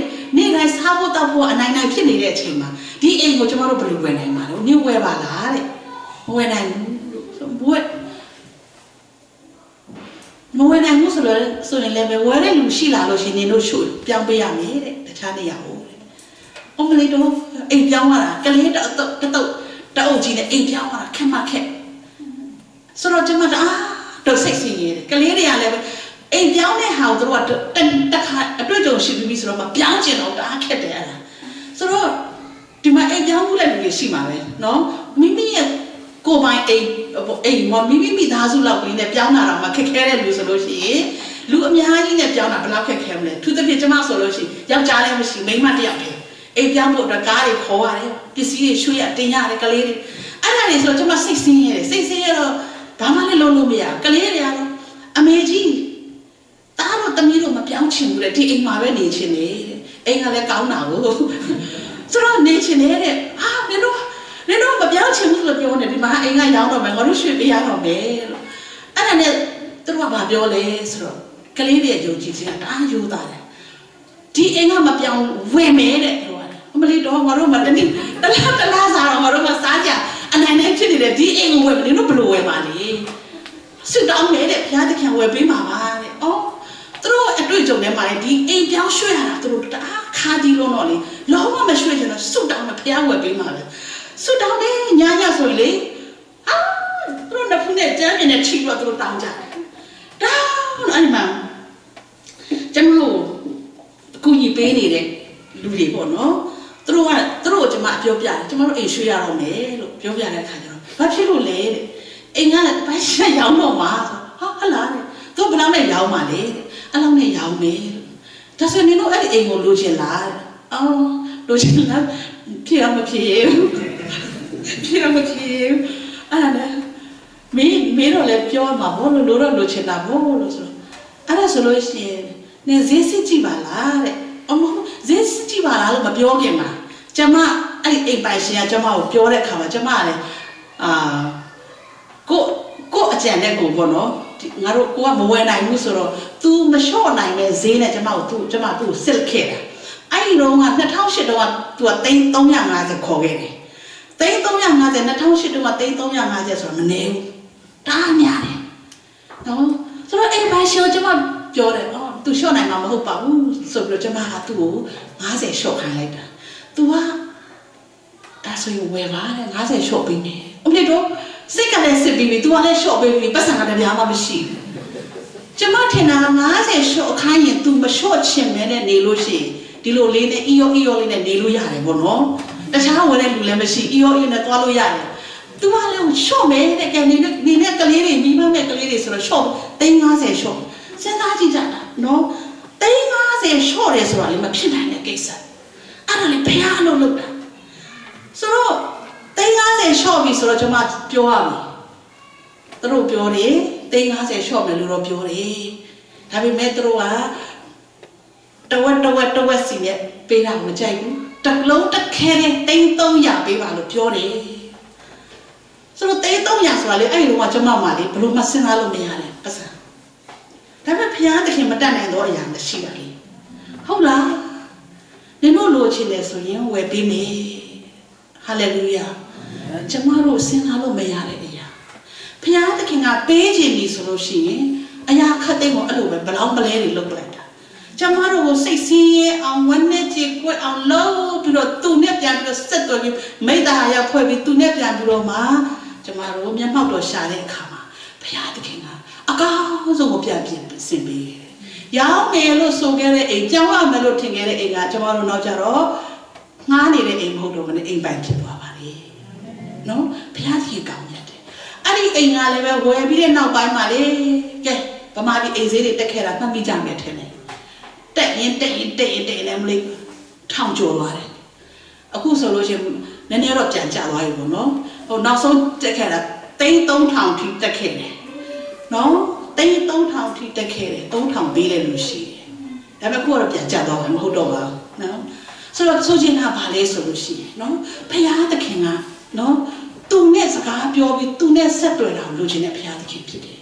တိုင်းစားဖို့တောက်ဖို့အနိုင်နိုင်ဖြစ်နေတဲ့အချိန်မှာဒီအိမ်ကိုကျမတို့ဘယ်လိုဝယ်နိုင်မှာလဲနေဝယ်ပါလားတဲ့မဝယ်နိုင်ဘူးမဝယ်နိုင်ဘူးဆိုရင်လည်းဝယ်တဲ့လူရှိလာလို့ရှိရင်နင်တို့ရှုပြောင်းပေးရမယ်တဲ့တခြားနေရာကိုတဲ့အုံးကလေးတော့အိမ်ပြောင်းလာတာကလေးတအုပ်ကြီးနဲ့အိမ်ပြောင်းလာတာခက်မှခက်ဆိုတော့ကျမတော့စိတ်ဆင်းရဲတယ်ကလေးတွေကလည်းအိမ်ပြောင်းတဲ့ဟာကိုသူတို့ကတခါအတွေ့အကြုံရှိပြီးဆိုတော့မပြောင်းကျင်တော့တအားခက်တယ်အဲ့ဒါဆိုတော့ဒီမှာအိမ်ပြောင်းမှုလည်းလူတွေရှိမှာပဲနော်မိမိရဲ့ကိုယ်ပိုင်အိမ်မိသားစုလောက်ကလေးနဲ့ပြောင်းလာတာမှခက်ခဲတဲ့လူဆိုလို့ရှိရင်လူအများကြီးနဲ့ပြောင်းတာဘယ်လောက်ခက်ခဲမလဲသူတစ်ပြည့်ကျမဆိုလို့ရှိရင်ယောက်ျားလည်းမရှိမိန်းမတစ်ယောက်တည်းအိမ်ပြောင်းဖို့အတွက်ကားတွေခေါ်ရတယ်ပစ္စည်းတွေရွှေ့ရတင်ရတယ်ကလေးတွေအဲ့ဒါတွေဆိုတော့ကျမစိတ်ဆင်းရဲတယ်စိတ်ဆင်းရဲတော့ဘာမှလည်းလုပ်လို့မရကလေးတွေကတော့အမေကြီးတားတော့တမီးတို့မပြောင်းချင်ဘူးတဲ့ဒီအိမ်မှာပဲနေချင်တယ်တဲ့အိမ်ကလည်းကောင်းတာကိုဆိုတော့နေချင်တယ်တဲ့ဟာနင်တို့မပြောင်းချင်ဘူးလို့ပြောနေဒီမှာအိမ်ကရောင်းတော့မယ်ငါတို့ရွှေ့ပေးရတော့မယ်လို့အဲ့ဒါနဲ့သူတို့ကဘာပြောလဲဆိုတော့ကလေးတွေယုံကြည်ခြင်းကတအားယူသားတယ်ဒီအိမ်ကမပြောင်းဝယ်မယ်တဲ့ပြောရတယ်အမလီတော့ငါတို့မတနေ့တလားစားတော့ငါတို့မစားကြအနိုင်နိုင်ဖြစ်နေတဲ့ဒီအိမ်ကိုဝယ်မယ်နင်တို့ဘယ်လိုဝယ်ပါလဲစွတ်တောင်းမယ်တဲ့ဘုရားသခင်ဝယ်ပေးမှာပါတဲ့အော်သူတို့အတွေ့အကြုံထဲမှာဒီအိမ်ပြောင်းရွှေ့ရတာသူတို့တအားခါဒီလုံးတော့လေလုံးဝမရွှေ့ချင်တော့စွတ်တောင်းမယ်ဘုရားဝယ်ပေးမှာပဲစွတ်တောင်းတယ်ညာဆိုရင်လေသူတို့နှစ်ဖူးနဲ့တန်းမြင်နဲ့ထိတော့သူတို့တောင်းကြတယ်တောင်းအဲ့ဒီမှာကျွန်တော်ကူညီပေးနေတဲ့လူတွေပေါ့နော်သူတို့ကျွန်မပြောပြတယ်ကျွန်တော်တို့အိမ်ရွှေ့ရတော့မယ်လို့ပြောပြတဲ့အခါကျတော့ဘာဖြစ်လို့လဲတဲ့အိမ်ကလည်းဘာရှိရောင်းတော့မှာဆိုဟာလားတဲ့သူဘယ်လောက်နဲ့ရောင်းမှာလဲတဲ့အဲ့လောက်နဲ့ရောင်းမယ်ဒါဆိုရင်နင်တို့အဲ့ဒီအိမ်ကိုလိုချင်လားအော်လိုချင်လားဖြစ်အောင်မဖြစ်ဘူးဖြစ်အောင်မဖြစ်ဘူးအဲ့ဒါနဲ့မင်းတို့လည်းပြောမှာဘောလို့လိုချင်တာဘောလို့ဆိုတော့အဲ့ဒါဆိုလို့ရှိရင်နင်ဈေးစစ်ကြည့်ပါလားတဲ့အမဈေးစစ်ကြည့်ပါလားလို့မပြောခင်မှာကျမအဲ့ဒီအိမ်ပိုင်ရှင်ကကျမကိုပြောတဲ့အခါမှာကျမလည်းကိုအကြံနဲ့ကိုပေါ့နော်ငါတို့ကိုကမဝယ်နိုင်ဘူးဆိုတော့ तू မလျှော့နိုင်တဲ့ဈေးနဲ့ကျမသူ့ကိုစစ်ခဲ့တာအဲ့ဒီတော့က2008တော့ तू က350ခေါ်ခဲ့တယ်350 2008တော့350ဆိုတော့မနေဘူးတားများတယ်နော်ဆိုတော့အိမ်ပိုင်ရှင်ကကျမပြောတယ်အော် तू လျှော့နိုင်မှာမဟုတ်ပါဘူးဆိုပြီးတော့ကျမကသူ့ကို50လျှော့ခိုင်းလိုက်တာ तू ကဒါဆိုရင်ဝယ်ပါတဲ့50လျှော့ပေးမယ်အမေတို့စိတ်ကလည်းစစ်ပြီးပြီ तू ကလည်းလျှော့ပေးပြီပတ်စံကလည်းများမှမရှိဘူးကျမထင်တာ50လျှော့ခိုင်းရင် तू မလျှော့ချင်မဲနဲ့နေလို့ရှိရင်ဒီလိုလေးနဲ့အီယောလေးနဲ့နေလို့ရတယ်ပေါ့နော်တခြားဝယ်တဲ့လူလည်းမရှိအီယောနဲ့သွားလို့ရတယ် तू ကလည်းလျှော့မဲတဲ့ကဲနေနဲ့ကလေးတွေမိမမဲ့ကလေးတွေဆိုတော့လျှော့350လျှော့စဉ်းစားကြည့်ကြတာနော်350လျှော့တယ်ဆိုတာလည်းမဖြစ်နိုင်တဲ့ကိစ္စအဲ့ဒါလည်းဘုရားအလုပ်လုပ်တာဆိုတော့350လျှော့ပြီဆိုတော့ကျွန်မပြောရမယ်သူတို့ပြောတယ်350လျှော့မယ်လို့တော့ပြောတယ်ဒါပေမဲ့သူတို့ကတဝက်စီနဲ့ပေးတာမကြိုက်ဘူးတစ်လုံးတစ်ခဲနဲ့300ပေးပါလို့ပြောတယ်ဆိုတော့300ဆိုတာလေအဲ့ဒီတော့ကျွန်မမှလေဘလို့မစဉ်းစားလို့မရတယ်ပတ်စံဒါပေမဲ့ဘုရားသခင်မတတ်နိုင်တော့အရာမရှိပါလေဟုတ်လားနင်တို့လိုချင်တယ်ဆိုရင်ဝယ်ပေးမယ်ဟာလေလုယာကျမတို့စဉ်းစားလို့မရတဲ့အရာဘုရားသခင်ကပေးခြင်းပြီဆိုလို့ရှိရင်အရာခက်တဲ့ကိုအဲ့လိုပဲဘလောင်းပလဲတွေလုပ်လိုက်တာကျမတို့ကိုစိတ်ဆင်းရဲအောင်ဝမ်းနဲ့ကြေကွက်အောင်လုပ်ပြီးတော့သူနဲ့ပြန်ပြီးတော့ဆက်သွယ်ပြီးမိသားရဖွဲ့ပြီးသူနဲ့ပြန်ပြီးတော့မှကျမတို့မျက်မှောက်တော်ရှာတဲ့အခါမှာဘုရားသခင်ကအကောင်းဆုံးကိုပြန်ပြင်ဆင်ပေးတယ်။ရောင်းမယ်လို့ဆိုခဲ့တဲ့အိမ်ကြောင်းရမယ်လို့ထင်ခဲ့တဲ့အိမ်ကကျမတို့နောက်ကြတော့ငှားနေတဲ့အိမ်မဟုတ်တော့ဘဲအိမ်ပိုင်ဖြစ်သွားပါလေ။နော်ဘုရားသခင်ကောင်းမြတ်တယ်။အဲ့ဒီအိမ်ကလည်းပဲဝယ်ပြီးတဲ့နောက်ပိုင်းမှာလေကဲဗမာပြည်အိမ်ဈေးတွေတက်ခဲ့တာမှတ်မိကြမယ်ထင်တယ်။တက်ရင်လည်းမလေးထောင်ကျော်သွားတယ်။အခုဆိုလို့ရှိရင်နည်းနည်းတော့ပြန်ကျသွားပြီပေါ့နော်။ဟိုနောက်ဆုံးတက်ခဲ့တာ3000ထိတက်ခဲ့တယ်။နော်3000ထိတက်ခဲ့တယ်3000ပေးတယ်လို့ရှိတယ်ဒါပေမဲ့ကိုကတော့ပြန်ကြတော့မဟုတ်တော့ပါဘူးနော်ဆိုတော့ဆိုချင်တာဗာလဲဆိုလို့ရှိရင်နော်ဘုရားသခင်ကနော်သူနဲ့စကားပြောပြီးသူနဲ့ဆက်တွေ့တာလို့ချင်တဲ့ဘုရားသခင်ဖြစ်တယ်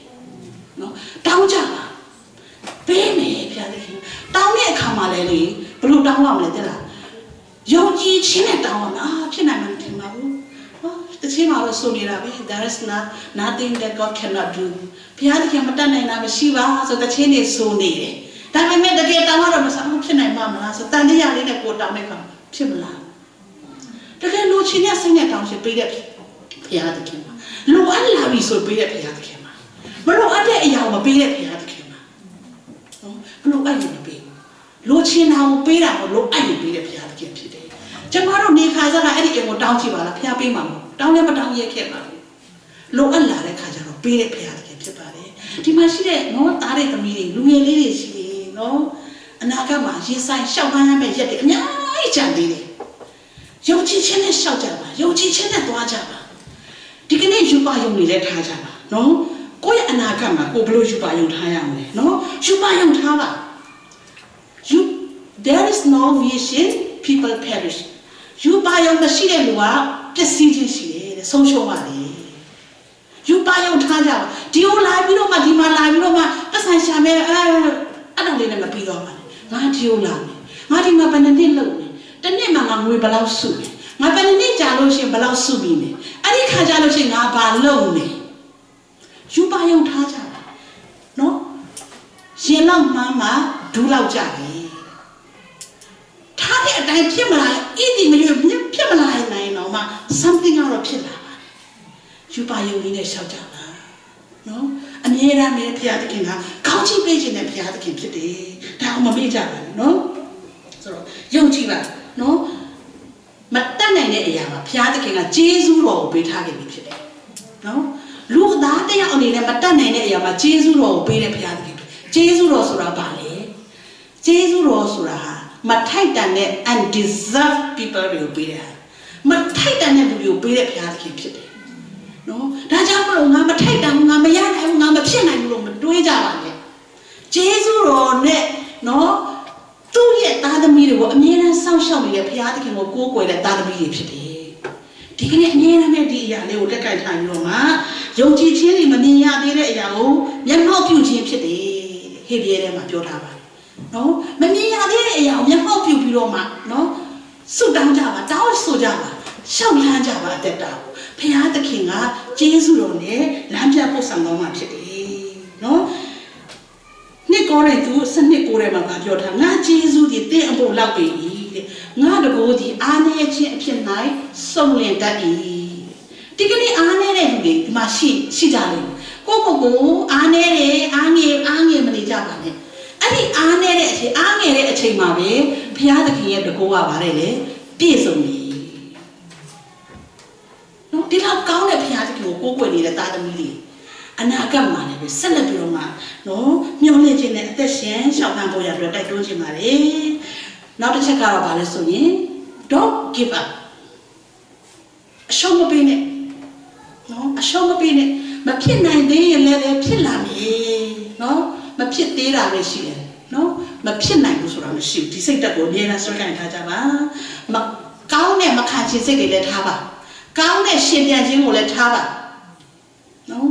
နော်တောင်းကြပါပေးမယ်ဖခင်သခင်တောင်းတဲ့အခါမှာလည်းလေဘလို့တောင်းရမလဲတဲ့လားယုံကြည်ခြင်းနဲ့တောင်းရမှာဖြစ်နိုင်မှမထင်ပါဘူးတချို့မှာတော့ဆိုနေတာပဲ there is nothing that God cannot do ဘုရားသခင်မတတ်နိုင်တာမရှိပါဆိုတချို့နေဆိုနေတယ်ဒါပေမဲ့တကယ်တောင်းရတော့မစားဖြစ်နိုင်မှာမလားဆိုတန်တရားလေးနဲ့ကိုတောင်းတဲ့အခါဖြစ်မလားတကယ်လိုချင်တဲ့စိတ်နဲ့တောင်းချင်ပေးတဲ့ဘုရားသခင်မှာလိုအပ်လာပြီဆိုပေးတဲ့ဘုရားသခင်မှာမလိုအပ်တဲ့အရာကိုမပေးတဲ့ဘုရားသခင်မှာနော်ဘလိုအပ်ရင်မပေးလိုချင်တာကိုပေးတာကိုလိုအပ်ရင်ပေးတဲ့ဘုရားသခင်ဖြစ်တယ်ကျမတို့နေခါစားကအဲ့ဒီအိမ်ကိုတောင်းကြည့်ပါလားဘုရားပေးမှာမဟုတ်တောင်းလည်းမတောင်းရခဲ့ပါဘူးလိုအပ်လာတဲ့ခါကျတော့ပေးတဲ့ဘုရားသခင်ဖြစ်ပါတယ်ဒီမှာရှိတဲ့နော်သားတဲ့သမီးတွေလူငယ်လေးတွေရှိတယ်နော်အနာဂတ်မှာရင်ဆိုင်ရှောက်မှန်းရမယ့်ရက်တွေအများကြီးကြံသေးတယ်ယုံကြည်ခြင်းနဲ့ရှောက်ကြပါယုံကြည်ခြင်းနဲ့သွားကြပါဒီကနေ့ယူပါယုံနေလဲထားကြပါနော်ကိုယ့်ရဲ့အနာဂတ်မှာကိုဘလို့ယူပါယုံထားရမလဲနော်ယူပါယုံထားပါ there is no vision people perish ယူပါယုံမရှိတဲ့လူကပျက်စီးခြင်းရှိတယ်တဲ့ဆုံးရှုံးပါလေယူပါယုံထားကြပါဒီကိုလာပြီးတော့မှဒီမှာလာပြီးတော့မှပတ်ဆိုင်ရှာမယ်အဲ့ဒါလေးနဲ့မပြီးတော့ပါနဲ့ငါဒီကိုလာမယ်ငါဒီမှာဘယ်နှစ်လုပ်မယ်တနေ့မှငါငွေဘယ်လောက်စုမယ်ငါဘယ်နှစ်ကြာလို့ရှိရင်ဘယ်လောက်စုပြီးမယ်အဲ့ဒီခါကြလို့ရှိရင်ငါဘာလုပ်မယ်ယူပါယုံထားကြပါနော်ရင်လောက်မှမှဒူးလောက်ကြတယ်ထားတဲ့အတိုင်းဖြစ်မလာအင်းဒီမရွေးဖြစ်မလာနိုင်တော့မှ something ကတော့ဖြစ်လာပါယူပါယုံလေးနဲ့ရှောက်ကြပါနော်အမြဲတမ်းဘုရားသခင်ကကောင်းချီးပေးခြင်းနဲ့ဘုရားသခင်ဖြစ်တယ်ဒါအောင်မမေ့ကြပါနဲ့နော်ဆိုတော့ယုံကြည်ပါနော်မတတ်နိုင်တဲ့အရာမှာဘုရားသခင်ကကျေးဇူးတော်ကိုပေးထားခဲ့ပြီဖြစ်တယ်နော်လူသားတယောက်အနေနဲ့မတတ်နိုင်တဲ့အရာမှာကျေးဇူးတော်ကိုပေးတဲ့ဘုရားသခင်ကျေးဇူးတော်ဆိုတာဘာလဲကျေးဇူးတော်ဆိုတာဟာမထိုက်တန်တဲ့ undeserved people တွေကိုပေးတယ်မထိုက်တန်တဲ့လူတွေကိုပေးတဲ့ဘုရားသခင်ဖြစ်တယ်နော်ဒါကြောင့်မလို့ငါမထိုက်တန်ဘူးငါမရနိုင်ဘူးငါမဖြစ်နိုင်ဘူးလို့မတွေးကြပါနဲ့ကျေးဇူးတော်နဲ့နော်သူ့ရဲ့သားသမီးတွေကိုအမြဲတမ်းစောင့်ရှောက်နေတဲ့ဘုရားသခင်ကိုကိုးကွယ်တဲ့သားသမီးတွေဖြစ်တယ်ဒီကနေ့အမြဲတမ်းဒီအရာလေးကိုလက်ကင်ထားပြီးတော့မှယုံကြည်ခြင်းတွေမမြင်ရသေးတဲ့အရာကိုမျက်မှောက်ပြုခြင်းဖြစ်တယ်ဟေဘရဲထဲမှာပြောထားပါတယ်နော်မမြင်ရသေးတဲ့အရာကိုမျက်မှောက်ပြုပြီးတော့မှနော်ဆုတောင်းကြပါတောင်းဆိုကြပါရှောက်လန်းကြပါအသက်တာဘုရားသခင်ကကျေးဇူးတော်နဲ့လမ်းပြပို့ဆောင်တော်မှာဖြစ်တယ်နော်နှစ်ကောတဲ့သူစနစ်ကိုယ်ထဲမှာပြောထားငါကျေးဇူးဒီတင်းအဖို့လောက်ပြီတဲ့ငါတကိုယ်ဒီအားနည်းခြင်းအဖြစ်၌စုံလင်တတ်၏ဒီကနေ့အားနည်းတဲ့လူတွေဒီမှာရှိကြလိမ့်မယ်ကိုအားနည်းတယ်အားငယ်မနေကြပါနဲ့အဲ့ဒီအားနည်းတဲ့အချိန်အားငယ်တဲ့အချိန်မှာပဲဘုရားသခင်ရဲ့တကိုးကပါတယ်လေပြည့်စုံပြီနော်ဒီလောက်ကောင်းတဲ့ဘုရားသခင်ကိုကိုးကွယ်နေတဲ့သားသမီးတွေအနာဂတ်မှာလည်းပဲဆက်လက်ပြီးတော့မှနော်မျှော်လင့်ခြင်းနဲ့အသက်ရှင်ရှောက်ခံဖို့ရအတွက်တိုက်တွန်းခြင်းပါလေနောက်တစ်ချက်ကတော့ဗာလဲဆိုရင် don't give up အရှုံးမပေးနဲ့နော်အရှုံးမပေးနဲ့မဖြစ်နိုင်သေးရင်လည်းဖြစ်လာမယ်နော်မဖြစ်သေးတာလည်းရှိတယ်နော်မဖြစ်နိုင်ဘူးဆိုတာမရှိဘူးဒီစိတ်တက်ကိုအမြဲတမ်းဆွဲကိုင်ထားကြပါမကောင်းတဲ့မခံချင်စိတ်တွေလည်းထားပါကောင်းတဲ့ရှင်ပြန်ခြင်းကိုလည်းထားပါနော်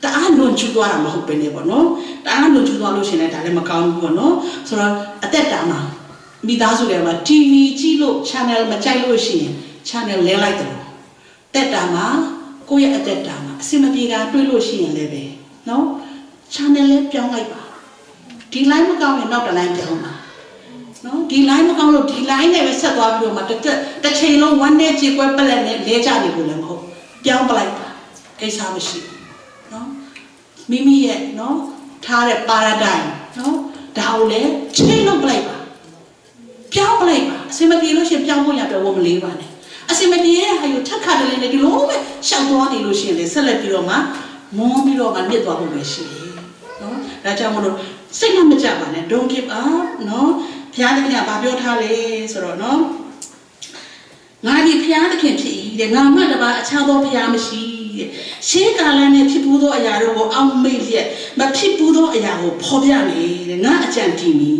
တအားလွန်ကျူးသွားတာမဟုတ်ပဲねပေါ့နော်တအားလွန်ကျူးသွားလို့ရှင်လည်းဒါလည်းမကောင်းဘူးပေါ့နော်ဆိုတော့အသက်တာမှာမိသားစုတွေမှာ TV ကြည့်လို့ channel မကြိုက်လို့ရှိရင် channel လဲလိုက်တယ်တက်တာမှာကိုယ့်ရဲ့အသက်တာမှာအစင်မပြေတာတွေးလို့ရှိရင်လည်းပဲနော် channel လဲပြောင်းလိုက်ပါဒီ line မကောင်းရင်နောက်တစ် line ပြောင်းပါနော်ဒီ line မကောင်းလို့ဒီ line နဲ့ပဲဆက်သွားပြီးတော့မှတစ်ချိန်လုံး one day ကြေကွဲပလက်နဲ့လဲကြနေလို့လည်းမဟုတ်ပြောင်းပလိုက်ပါကိစ္စမရှိနော်မိမိရဲ့နော်ထားတဲ့ paradigm နော်ဒါကိုလည်းချိန်လုံးပလိုက်ပါပြောင်းပလိုက်ပါအစင်မပြေလို့ရှိရင်ပြောင်းဖို့ရတော့ဝမလေးပါနဲ့အစင်မပြေရဲ့ဟာယူထက်ခါတလေးနဲ့ဒီလိုပဲရှောက်သွားနေလို့ရှိရင်လည်းဆက်လက်ပြီးတော့မှမွန်းပြီးတော့မှမြစ်သွားဖို့ပဲရှိတယ်နော်ဒါကြောင့်မလို့စိတ်နဲ့မကြပါနဲ့ don't give up နော်ဘုရားသခင်ကဘာပြောထားလဲဆိုတော့နော်ငါဒီဘုရားသခင်ဖြစ်၏တဲ့ငါမှတပါအခြားသောဘုရားမရှိတဲ့ရှေးကာလနဲ့ဖြစ်ဘူးသောအရာတို့ကိုအောက်မေ့လျက်မဖြစ်ဘူးသောအရာကိုဖော်ပြနေတဲ့ငါအကြံတည်မီ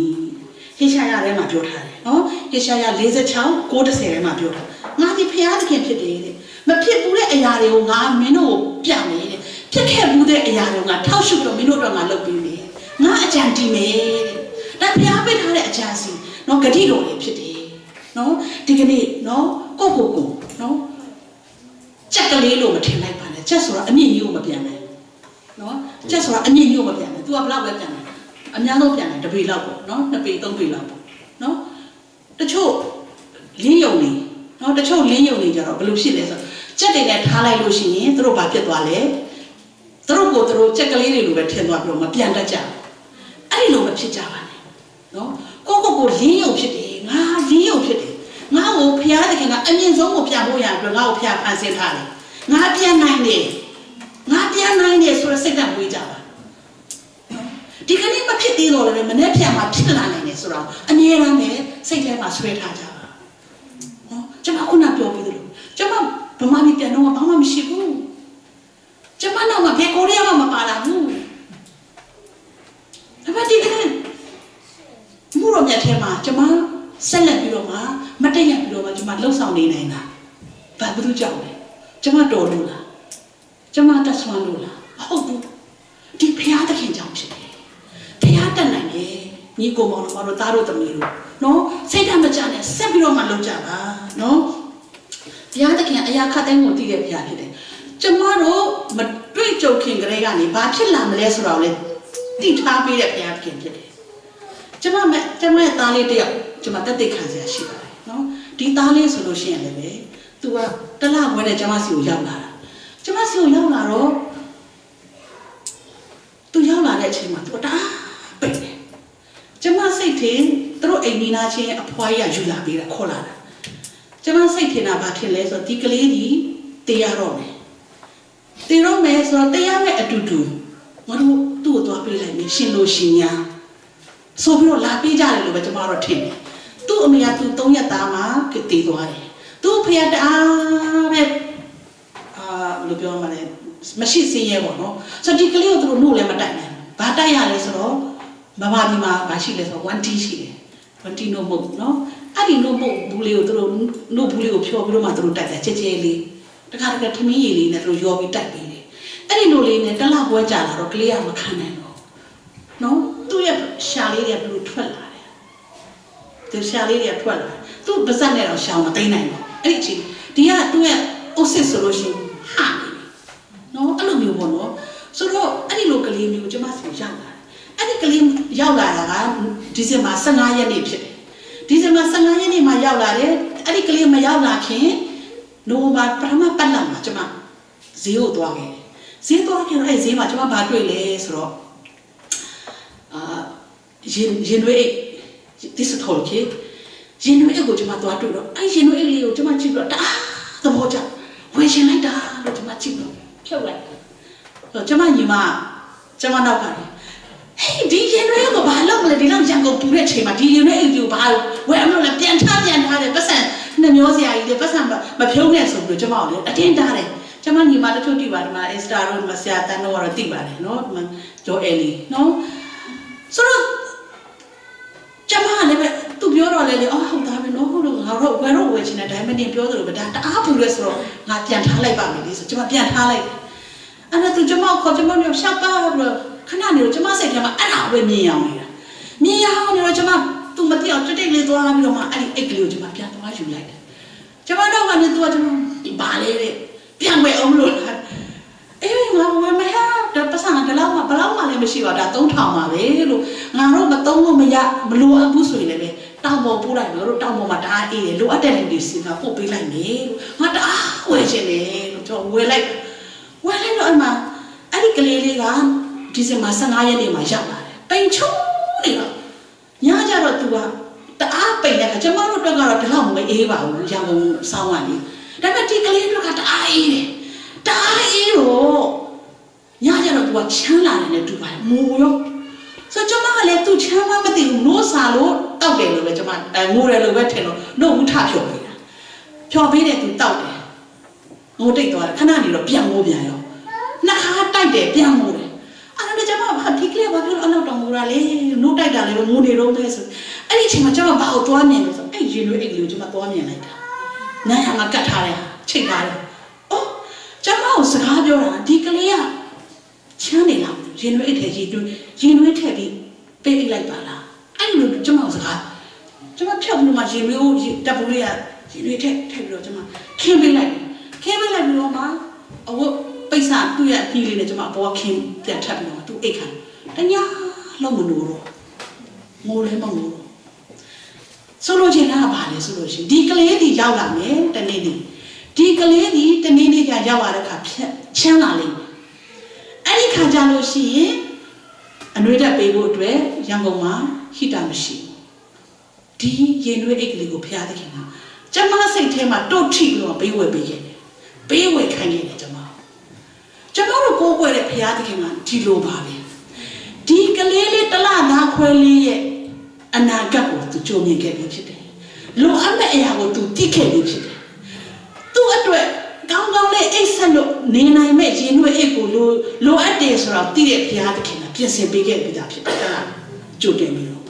ဟေရှာယထဲမှာပြောထားတယ်နော်ဟေရှာယ46:9-10ထဲမှာပြောထားငါဒီဘုရားသခင်ဖြစ်တယ်တဲ့ mà biết bố đấy nhà đều ngã mình nó bịa mày biết khe bố đấy nhà đều ngã thao sụp rồi mình nó ngã lấp bì mày ngã chàng đi mày đã bịa biết thằng đấy chàng gì nó cái gì rồi biết đi nó thì cái này nó có nó chắc cái lấy luôn mà thêm lại bạn này chắc số là anh nhiều mà bịa này nó chắc số là anh nhiều mà bịa này tôi làm lâu bịa này anh nhớ lâu bịa này đặc biệt lâu nó đặc biệt tông biệt lâu nó cái chỗ lý由này nó cái chỗ lý由này cho nó cái lúc xí này sao chắc để này thà lại lúc xí này tôi bảo biết toa lệ tôi chắc cái lấy luôn mà thêm toa rồi mà bịa ra chả anh luôn mà biết chả bạn này nó có lý由biết đi ngã lý由biết đi ngã ô phía thì cái ngã anh nhìn giống một phía bố nhà rồi ngã ô phía phản xạ thà này ngã phía này số là sẽ làm vui chả thì cái này mà biết đi rồi mình nếp phía mà biết là này số đó anh nhìn là này sẽ thế mà suy thà chả cho mà con nào biểu bây giờ cho mà bố mẹ mình nó mà bố mẹ mình xíu cho mà nào mà cái Korea mà bà làm nu apa thì cái này mua rồi nhà thèm mà cho mà sai lệch rồi mà đây nhà rồi mà cho mà lâu sau này này nè và bữa chậu này cho mà đồ luôn là cho mà ta xoan luôn là không đi phía ta khen chồng chứ phía ta này nè như cô mà rồi ta rồi tầm nhiều nó xây ra mà chả này xây rồi mà lâu chả à nó phía ta khen ai khát anh một tí cái phía này cho mà rồi mà đuôi châu khen cái này này ba biết làm lẽ sao rồi đi tháp đi đẹp nhà khen chứ mà ta lấy được chứ mà ta thấy khán giả xí vậy nó đi ta lấy số tiền này vậy tu à ta làm cái này chứ mà siêu giàu là rồi tu giàu là đấy chứ mà tu đã bệnh này chứ mà xây thế tôi anh đi na chơi apoi à du là bị là khó là chứ mà xây thế nào bà thế lấy rồi tí cái lấy đi tiệt rồi mẹ rồi tiệt mẹ ở tu mà tu bị lại mình xin lỗi xin nha số phiếu là bây giờ là bây giờ mà rồi thêm tu mình tu tông nhà ta mà cái tiền đó này tu phải đã về lúc đó mà xin gì vậy nó sau khi cái liệu tu nuôi lại mà đại này bà đại hà này sau bà đi mà bà xin lại sau quan ti nó một nó anh đi nó một bù liệu tu nó bù liệu phiếu rồi mà tu đại chế li tất cả cái thằng gì li này rồi vô bị đại bị anh đi nuôi này cái là quan trả là rồi cái liệu mà khăn này nó tu ya shali ya blu thoát lại tu shali ya thoát lại tu bây giờ này là sao mà tay này ấy chị thì ya tu ya oxy solution ha nó anh lo nhiều nó sau đó anh lo cái gì nhiều chứ mà sao giàu lại anh cái gì giàu lại là đi xem mà sang ai này biết đi xem mà sang ai này mà giàu lại đấy anh cái gì mà giàu lại khi nó mà prama pan làm mà chứ mà zero toa cái này gì mà chứ mà ba tuổi lấy sau đó dân nuôi tí sự thổi chứ dân nuôi của chúng ta toa trụ đó anh dân nuôi liều chúng ta chịu được đã tầm hồ chặt quay trên lại đã rồi chúng ta chịu được theo lại rồi chúng ta như mà chúng ta đâu cả hey đi dân nuôi của bà lúc là đi làm giang công bùn chế mà đi dân nuôi liều bà quay em là tiền tha để bắt sang nên nhớ gì ai để bắt sang mà phiếu này xong rồi chúng ta ở đây tiền ta đấy chúng ta như mà nó đi vào mà extra rồi mà xe ta nó vào tìm vào đấy nó mà cho Eli nó sau đó chăm hàng này tu biểu rồi lại không ta phải nó không được họ rồi quay rồi chỉ là đấy mình điểm biểu rồi mình đã áp dụng rồi ngã tiền thang lại vào mình đi rồi chăm tiền thang lại anh là tu chăm họ chăm nhiều sao ba rồi khả năng nhiều chăm sẽ làm anh học về nhiều này rồi chăm tu mà theo cho đây lấyตัวmình rồi mà anh ấy kêu chăm tiềnตัวอยู่lại chăm đâu mà lấyตัวchăm bà lấy đấy tiền về ông luôn mà mày ha đã bắt sang cái lâu mà lại mới xí vào đã tông thảo mà vậy luôn ngà rồi mà tông mà ya lúa bút sủi này vậy tao mò bút lại rồi tao mò mà đã lúa ở đây đi xí mà phụ bị lại nè mà đã quay trên này cho quay lại rồi mà anh cái này là chỉ xem mà sang ai này mà giàu lại bên chỗ này rồi nhớ ra rồi tụi đã bên này cái chỗ mà nó đang cái lòng mới vào giàu sao mà đi đó là chỉ cái này nó cả đại rồi nhớ ra rồi tụi chán lại này tụi phải mua rồi sao cho mà lại tụi chán mà tìm nó xa lố tao để rồi cho mà mua ra rồi vậy thế nó cũng thả phiếu về này tụi tao để mua đây tụi khả năng này là biang mua biang rồi nó khá tay để biang mua đấy anh nói cho mà hạt thịt leo vào cái anh đâu mua ra lấy nó tay đã lấy mua này rồi thế sao anh chỉ mà cho mà bảo toan này rồi anh chỉ nói anh liều cho mà toan này này này mà cắt thà này chỉnh thà này စကားပြောတာဒီကလေးကချမ်းနေလားရင်နွေးထဲရင်နွေးထည့်ပြီးပေးလိုက်ပါလားအဲ့လိုကျမစကားကျမဖြောက်ပြီးမှရင်နွေးကိုတပ်ဘူးလေးကရင်နွေးထည့်ပြီးတော့ကျမခင်းပေးလိုက်ပြီးတော့မှအဝတ်ပိတ်စာသူ့ရဲ့အပြီးလေးနဲ့ကျမဘောခင်းပြန်ထပ်ပြီးတော့သူ့အိတ်ခံတညာလုံးမလို့တော့ငိုလဲမငိုတော့ဆိုလိုချင်တာကဘာလဲဆိုလို့ရှိရင်ဒီကလေးဒီရောက်လာမယ်တနေ့ဒီကလေးဒီတနေ့နေ့ကျရောက်လာတဲ့အခါချမ်းလာလိမ့်မယ်အဲ့ဒီခါကျလို့ရှိရင်အနှွေးတက်ပေးဖို့အတွက်ရန်ကုန်မှာဟီတာမရှိဒီရင်နှွေးအိတ်ကလေးကိုဖျားသခင်ကကျမစိတ်ထဲမှာတို့ထိလို့ပေးဝယ်ပေးခဲ့တယ်ပေးဝယ်ခိုင်းခဲ့တယ်ကျမတို့ကိုးကွယ်တဲ့ဖျားသခင်ကဒီလိုပါပဲဒီကလေးလေးတလသားခွဲလေးရဲ့အနာဂတ်ကိုသူကြုံမြင်ခဲ့ပြီးဖြစ်တယ်လိုအပ်တဲ့အရာကိုသူသိခဲ့ပြီးဖြစ်တယ်သူ့အတွက်ကောင်းကောင်းလေးအိတ်ဆက်လို့နေနိုင်မဲ့ရင်နှွေးအိတ်ကိုလိုအပ်တယ်ဆိုတော့သိတဲ့ဘုရားသခင်ကပြင်ဆင်ပေးခဲ့ပြီးသားဖြစ်တယ်အဲ့ဒါကြိုတင်ပြီးတော့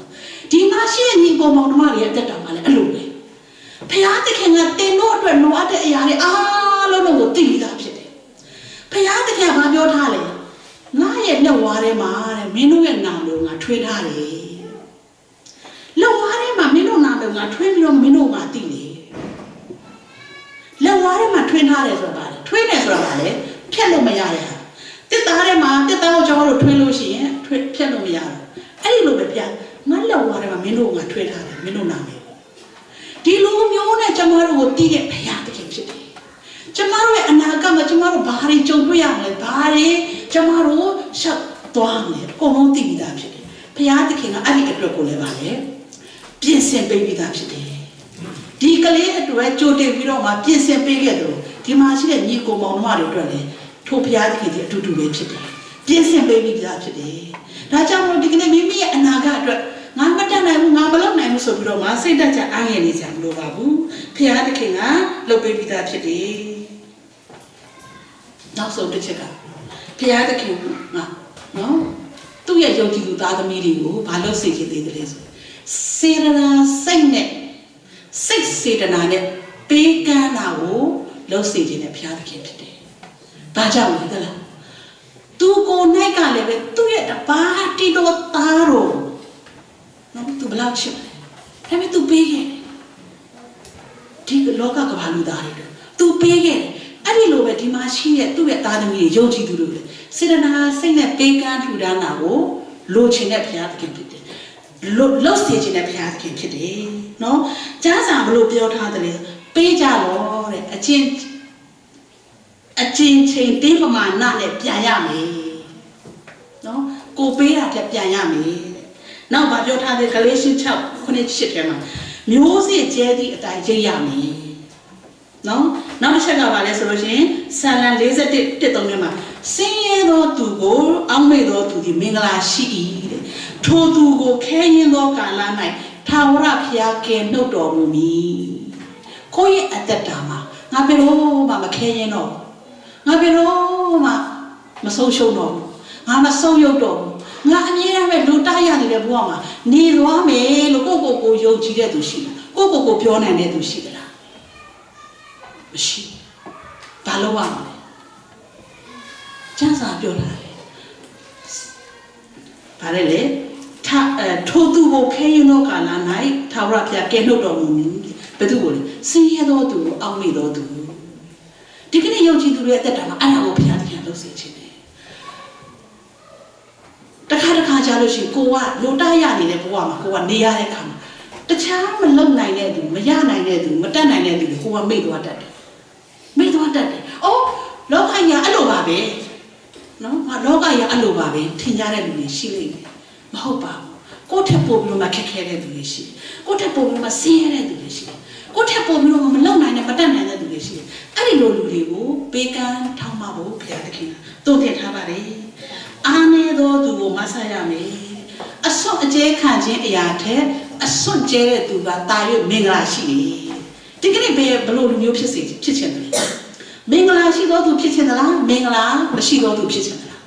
ဒီမှာရှိတဲ့ညီကောင်မောင်နှမတွေရဲ့အသက်တာမှာလည်းအဲ့လိုပဲဘုရားသခင်ကတင်တို့အတွက်လိုအပ်တဲ့အရာတွေအားလုံးကိုသိပြီးသားဖြစ်တယ်ဘုရားသခင်ကဘာပြောထားလဲငါရဲ့လက်ဝါးထဲမှာတဲ့မင်းတို့ရဲ့နာမကိုငါထွေးထားတယ်လက်ဝါးထဲမှာမင်းတို့နာမကိုငါထွေးပြီးတော့မင်းတို့ငါသိတယ်လက်ဝါးထဲမှာထွေးထားတယ်ဆိုတာလေထွေးတယ်ဆိုတာလေဖြတ်လို့မရတဲ့ဟာတစ်သားထဲမှာတစ်သားကိုကျွန်တော်တို့ထွေးလို့ရှိရင်ဖြတ်လို့မရဘူးအဲ့ဒီလိုပဲဗျာငါလက်ဝါးထဲမှာမင်းတို့ငါထွေးထားတယ်မင်းတို့နာမည်ဒီလိုမျိုးနဲ့ကျွန်တော်တို့ကိုသိတဲ့ဘုရားသခင်ဖြစ်တယ်ကျွန်တော်တို့ရဲ့အနာဂတ်မှာကျွန်တော်တို့ဘာတွေကြုံတွေ့ရမလဲဘာတွေကျွန်တော်တို့ရှောက်သွားမလဲအကုန်လုံးသိပြီးသားဖြစ်တယ်ဘုရားသခင်ကအဲ့ဒီအတွက်ကိုလည်းပါလေပြင်ဆင်ပေးပြီးသားဖြစ်တယ်ဒီကလေးအတွက်ကြိုတင်ပြီးတော့မှပြင်ဆင်ပေးခဲ့တယ်ဒီမှာရှိတဲ့ညီကိုမောင်နှမတွေအတွက်လည်းထိုဘုရားသခင်ကြီးအတူတူပဲဖြစ်တယ်ပြင်ဆင်ပေးပြီးသားဖြစ်တယ်ဒါကြောင့်မို့ဒီကနေ့မိမိရဲ့အနာဂတ်အတွက်ငါမတတ်နိုင်ဘူးငါမလုပ်နိုင်ဘူးဆိုပြီးတော့မှစိတ်တက်ကြအားငယ်နေကြမလို့ပါဘူးဘုရားသခင်ကလုပ်ပေးပြီးသားဖြစ်တယ်နောက်ဆုံးတစ်ချက်ကဘုရားသခင်ကနော်သူ့ရဲ့ယုံကြည်သူသားသမီးတွေကိုဘာလို့စေချင်သေးတယ်လဲဆိုစေတနာစိတ်နဲ့စိတ်စေတနာနဲ့ပေးကမ်းတာကိုလုပ်စေခြင်းနဲ့ဘုရားသခင်ဖြစ်တယ်။ဘာကြောင့်လဲသလား။သူကိုယ်၌ကလည်းပဲသူ့ရဲ့တပါးတီတော်သားတော်နော်သူဘယ်လောက်ချစ်လဲ။ဒါပေမဲ့သူပေးခဲ့တယ်။ဒီလောကကဘာလူသားတွေသူပေးခဲ့တယ်။အဲ့ဒီလိုပဲဒီမှာရှိတဲ့သူ့ရဲ့သားသမီးတွေယုံကြည်သူတွေစေတနာစိတ်နဲ့ပေးကမ်းထူတာနာကိုလိုချင်တဲ့ဘုရားသခင်ဖြစ်တယ်။လို့စေချင်တဲ့ဘုရားသခင်ဖြစ်တယ်နော်ကျမ်းစာဘလို့ပြောထားတယ်လဲပေးကြတော့တဲ့အချင်းချိန်တင်းပမာဏနဲ့ပြန်ရမယ်နော်ကိုပေးတာတက်ပြန်ရမယ်နောက်ဗာပြောထားတဲ့ဂလာတိ6:8ထဲမှာမျိုးစေ့ကျဲသည့်အတိုင်းရိပ်ရမယ်နော်နောက်တစ်ချက်ကဗာလဲဆိုလို့ရှိရင်ဆာလံ41:3ထဲမှာစင်းရဲသောသူကိုအောက်မေ့သောသူသည်မင်္ဂလာရှိ၏တဲ့ထိုသူကိုခဲရင်သောကာလ၌ထာဝရဘုရားကယ်နှုတ်တော်မူမည်ကိုယ့်ရဲ့အသက်တာမှာငါဘယ်တော့မှမခဲရင်တော့ငါဘယ်တော့မှမဆုံးရှုံးတော့ငါမဆုံးယုတ်တော့ငါအမြဲတမ်းပဲလူတိုက်ရနေတဲ့ဘဝမှာနေသွားမယ်လို့ကိုယုံကြည်တဲ့သူရှိတယ်ကိုပြောနိုင်တဲ့သူရှိသလားမရှိဘာလို့ရမလဲကျမ်းစာပြောတာလေဘာလဲလေထိုသူကိုခဲရင်သောကာလ၌ထာဝရဘုရားကယ်နှုတ်တော်မူမည်ဘယ်သူကိုလဲဆင်းရဲသောသူကိုအောက်မေ့သောသူဒီကနေ့ယုံကြည်သူတွေအသက်တာမှာအဲ့ဒါကိုဘုရားသခင်လုပ်စေခြင်းတယ်တခါကြားလို့ရှိရင်ကိုကလိုတားရနေတဲ့ဘဝမှာကိုကနေရတဲ့ခါမှာတခြားမလုံနိုင်တဲ့သူမရနိုင်တဲ့သူမတတ်နိုင်တဲ့သူကိုကမေ့သွားတတ်တယ်အော်လောကကြီးအဲ့လိုပါပဲနော်လောကကြီးအဲ့လိုပါပဲထင်ကြတဲ့လူတွေရှိလိမ့်မယ်မဟုတ်ပါဘူးကိုယ့်ထက်ပိုပြီးတော့မှခက်ခဲတဲ့သူတွေရှိတယ်ကိုယ့်ထက်ပိုပြီးတော့မှဆင်းရဲတဲ့သူတွေရှိတယ်ကိုယ့်ထက်ပိုပြီးတော့မှမလုံနိုင်တဲ့မတတ်နိုင်တဲ့သူတွေရှိတယ်အဲ့ဒီလိုလူတွေကိုပေးကမ်းထောင်းမဖို့ဘုရားသခင်တုံ့ပြန်ထားပါတယ်အားနည်းသောသူကိုမဆရမယ်အစွန့်အကျဲခံခြင်းအရာထက်အစွန့်ကျဲတဲ့သူကတာ၍မင်္ဂလာရှိတယ်ဒီကနေ့ဘယ်လိုလူမျိုးဖြစ်ချင်တယ်မင်္ဂလာရှိသောသူဖြစ်ချင်သလားမင်္ဂလာမရှိသောသူဖြစ်ချင်သလား